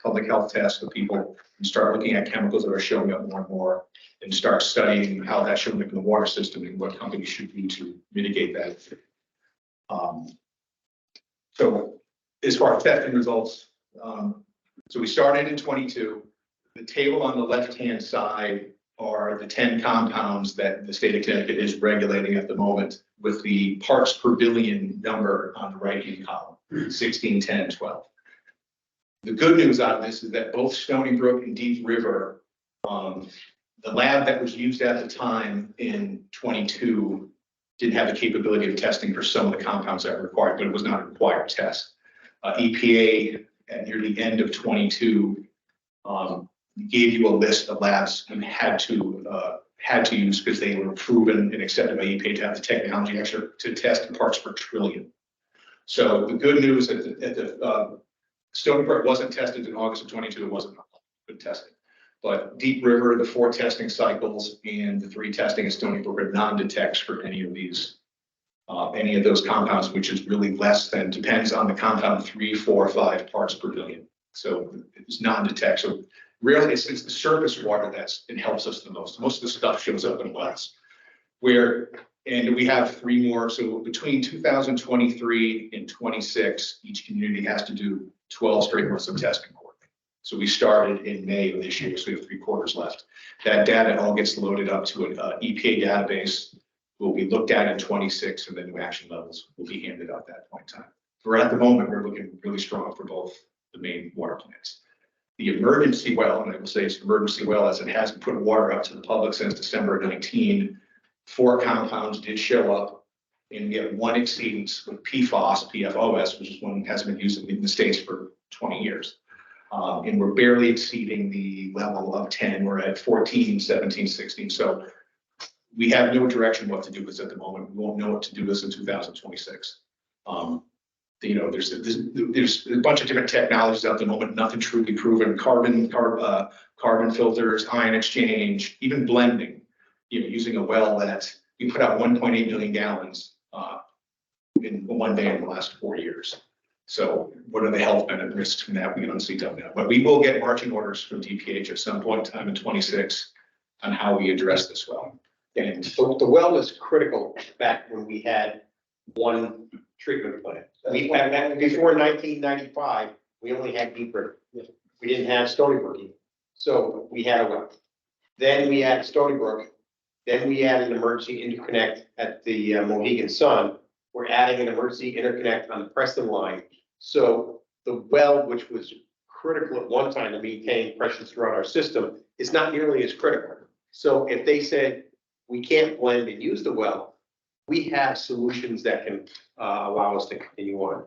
public health tests of people, and start looking at chemicals that are showing up more and more, and start studying how that's showing up in the water system and what companies should do to mitigate that. So as far as testing results, so we started in 22. The table on the left-hand side are the 10 compounds that the state of Connecticut is regulating at the moment, with the parts per billion number on the right-hand column, 16, 10, 12. The good news out of this is that both Stony Brook and Deep River, the lab that was used at the time in 22 didn't have the capability of testing for some of the compounds that were required, but it was not a required test. EPA at near the end of 22 gave you a list of labs and had to use, because they were proven and accepted by EPA to have the technology actually to test parts per trillion. So the good news is that Stony Brook wasn't tested in August of 22. It wasn't good testing. But Deep River, the 4 testing cycles and the 3 testing at Stony Brook are non-detects for any of those compounds, which is really less than, depends on the compound, 3, 4, 5 parts per billion. So it's non-detect. So really, it's the surface water it helps us the most. Most of the stuff shows up in wells. And we have 3 more. So between 2023 and 26, each community has to do 12 straight months of testing. So we started in May of this year, so we have 3 quarters left. That data all gets loaded up to an EPA database, will be looked at in 26, and the new action levels will be handed out at that point in time. For at the moment, we're looking really strong for both the main water plants. The emergency well, and I will say it's an emergency well as it hasn't put water out to the public since December 19, 4 compounds did show up And we have one exceedance with PFOS, PFOS, which is one that hasn't been used in the States for 20 years. And we're barely exceeding the level of 10. We're at 14, 17, 16. So we have no direction what to do with this at the moment. We won't know what to do with this in 2026. You know, there's a bunch of different technologies out at the moment, nothing truly proven. Carbon filters, ion exchange, even blending. You know, using a well that we put out 1.8 million gallons in one day in the last 4 years. So what are the health benefit risks from that? We honestly don't know. But we will get marching orders from DPH at some point in time in 26 on how we address this well. And So the well was critical back when we had one treatment plant. We had that before 1995, we only had Deep River. We didn't have Stony Brook either. So we had a well. Then we had Stony Brook. Then we had an emergency interconnect at the Mohegan Sun. We're adding an emergency interconnect on the Preston line. So the well, which was critical at one time to maintain pressure throughout our system, is not nearly as critical. So if they said we can't blend and use the well, we have solutions that can allow us to continue on.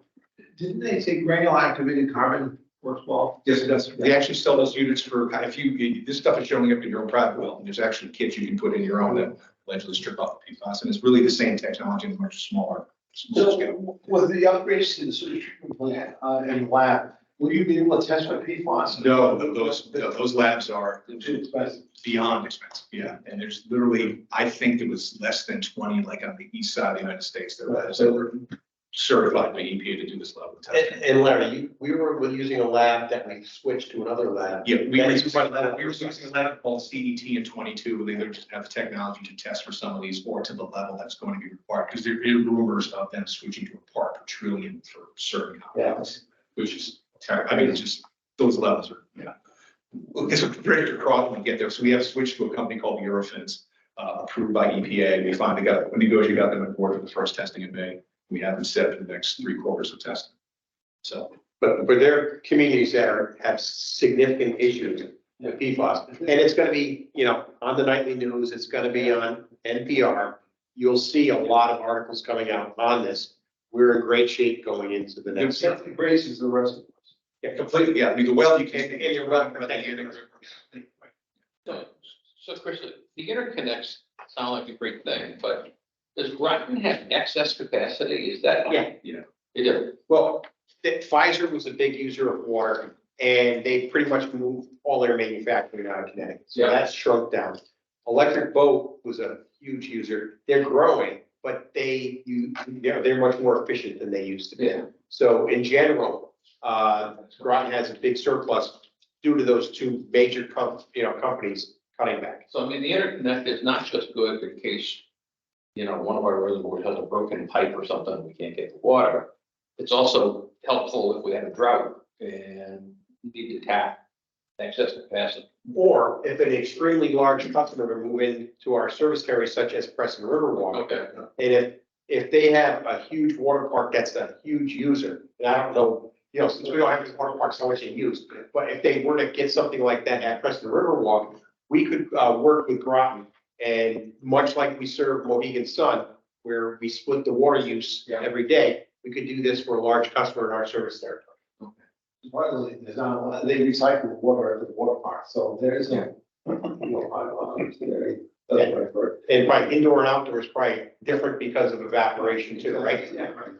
Didn't they say granular activated carbon works well? yes, it does. They actually sell those units for, if you, this stuff is showing up in your own private well. And there's actually kits you can put in your own that allegedly strip off the PFAS. And it's really the same technology in a much smaller scale. So with the upgrades to the sewage treatment plant and lab, will you be able to test for PFAS? No, those labs are Too expensive. beyond expensive, yeah. And there's literally, I think it was less than 20, like on the east side of the United States, that were certified by EPA to do this level of testing. And Larry, we were using a lab that we switched to another lab. Yeah, we were using a lab called CET in 22. They either just have the technology to test for some of these or to the level that's going to be required. Because there are rumors of them switching to a part per trillion for certain compounds, which is, I mean, it's just, those levels are, yeah. It's a very crowd when we get there. So we have switched to a company called Eurofins, approved by EPA. We finally got, when we got them on board for the first testing in May. We have them set for the next 3 quarters of testing. So, But there are communities that have significant issues with PFAS. And it's gonna be, you know, on the nightly news, it's gonna be on NPR. You'll see a lot of articles coming out on this. We're in great shape going into the next. Septic braces the reservoirs. yeah, completely, yeah. I mean, the well, you can't. And you're well protected. So Chris, the interconnects sound like a great thing, but does Groton have excess capacity? Is that? Yeah. Yeah. It does. Well, Pfizer was a big user of water and they pretty much moved all their manufacturing out of Connecticut. So Yeah. that's shrunk down. Electric Boat was a huge user. They're growing, but they're much more efficient than they used to be. Yeah. So in general, Groton has a big surplus due to those two major companies cutting back. So I mean, the interconnect is not just good in case, you know, one of our reservoirs has a broken pipe or something, and we can't get the water. It's also helpful if we have a drought and need to tap excess capacity. Or if an extremely large customer will move into our service area such as Preston Riverwalk. Okay. And if they have a huge water park that's a huge user, and I don't know, you know, since we don't have these water parks, how much they use, but if they were to get something like that at Preston Riverwalk, we could work with Groton. And much like we serve Mohegan Sun, where we split the water use every day, we could do this for a large customer in our service territory. Partly, there's not a lot, they recycle water at the water park, so there is no. That's what I've heard. And probably indoor and outdoor is probably different because of evaporation too, right? Yeah, right.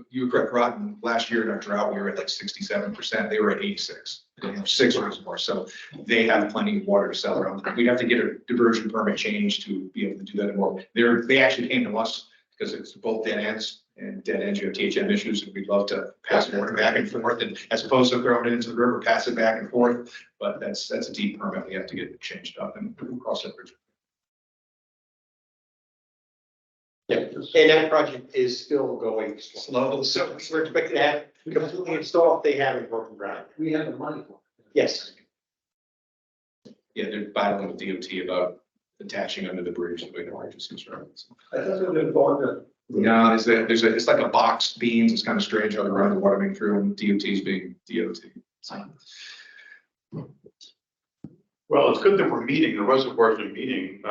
You were correct, Groton, last year in our drought, we were at like 67%. They were at 86. They have 6 reservoirs, so they have plenty of water to sell around. We'd have to get a diversion permit change to be able to do that anymore. They actually came to us because it's both dead ends and dead ends, you have THM issues, and we'd love to pass water back and forth, and as opposed to throwing it into the river, pass it back and forth. But that's a deep permit. We have to get it changed up and cross that bridge. Yeah, and that project is still going slow, so we're expecting to have completely installed, they haven't broken ground. We have the money for it. Yes, Yeah, they're battling with DOT about attaching under the bridge the way the bridge is constructed. So. I thought they were going to. No, it's like a box beams. It's kind of strange how they run the water main through, and DOT's being DOT. So, Well, it's good that we're meeting, the reservoirs are meeting.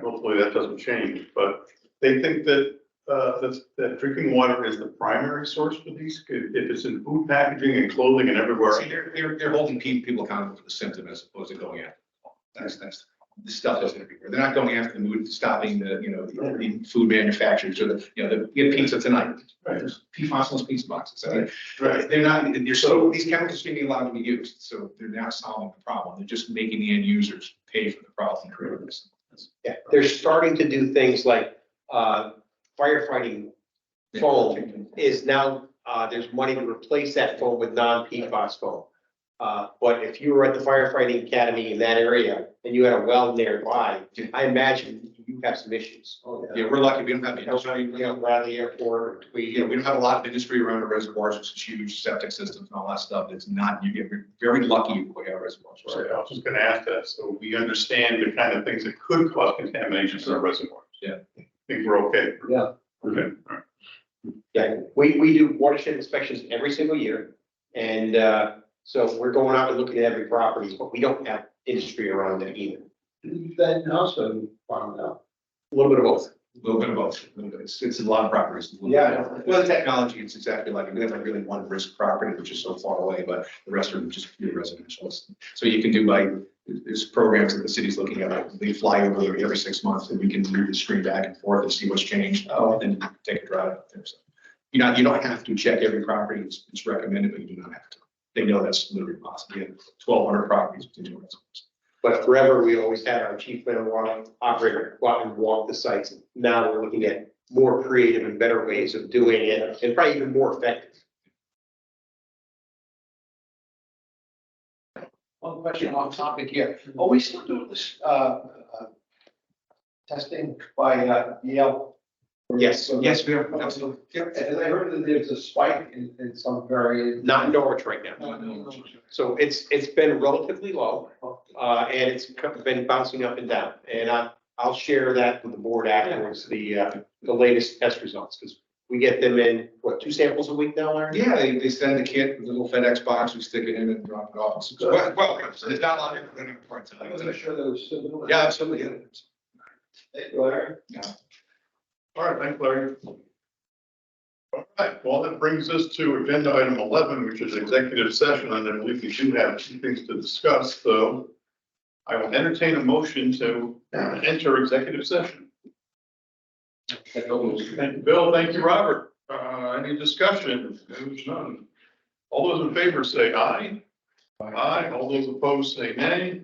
Hopefully that doesn't change, but they think that that drinking water is the primary source for these? If it's in food packaging and clothing and everywhere? See, they're holding people accountable for the symptom as opposed to going after the problem. That's, the stuff is everywhere. They're not going after the mood, stopping the, the food manufacturers or the get pizza tonight. Right. There's PFAS in those pizza boxes. I mean, Right. they're not, these chemicals shouldn't be allowed to be used, so they're not solving the problem. They're just making the end users pay for the problem and creating this. Yeah, they're starting to do things like, firefighting foam is now, there's money to replace that foam with non-PFAS foam. But if you were at the firefighting academy in that area and you had a well nearby, I imagine you have some issues. Oh, Yeah, we're lucky, we don't have industry, You know, Bradley Airport, we don't have a lot of industry around the reservoirs, which is huge septic systems and all that stuff. It's not, you get very lucky if we have reservoirs. Right, I was just gonna ask that, so we understand the kind of things that could cause contamination in our reservoirs. Yeah. I think we're okay. Yeah. Okay, all right. Yeah, we do watershed inspections every single year. And, so we're going out and looking at every property, but we don't have industry around there either. That also found out. A little bit of both. A little bit of both. It's a lot of properties. Yeah. Well, the technology, it's exactly like, we have like really one risk property, which is so far away, but the rest of them just pure residential. So you can do there's programs that the city's looking at, like, they fly over there every 6 months and we can read the screen back and forth and see what's changed. Oh, and then take a drive up there. So you don't have to check every property. It's recommended, but you do not have to. They know that's literally possible. We have 1,200 properties within 2 residents. But forever, we always had our chief marijuana operator go out and walk the sites. Now we're looking at more creative and better ways of doing it and probably even more effective. One question on topic here. Are we still doing this, testing by, Yale? Yes, Yes, we are. Absolutely. And I heard that there's a spike in some areas. Not in Norwich right now. So it's been relatively low, and it's been bouncing up and down. And I'll share that with the board afterwards, the latest test results, because we get them in, 2 samples a week now, Larry? Yeah, they send the kit with a little FedEx box, we stick it in and drop it off. Well, there's not a lot of different parts. I wasn't sure that was still doing. Yeah, absolutely. Yeah. Hey, Larry. All right, thanks, Larry. All right, well, that brings us to agenda item 11, which is executive session, and I believe we do have 2 things to discuss, so I will entertain a motion to enter executive session. Thank you, Bill. Thank you, Robert. Any discussion? There's none. All those in favor say aye. Aye. All those opposed say nay.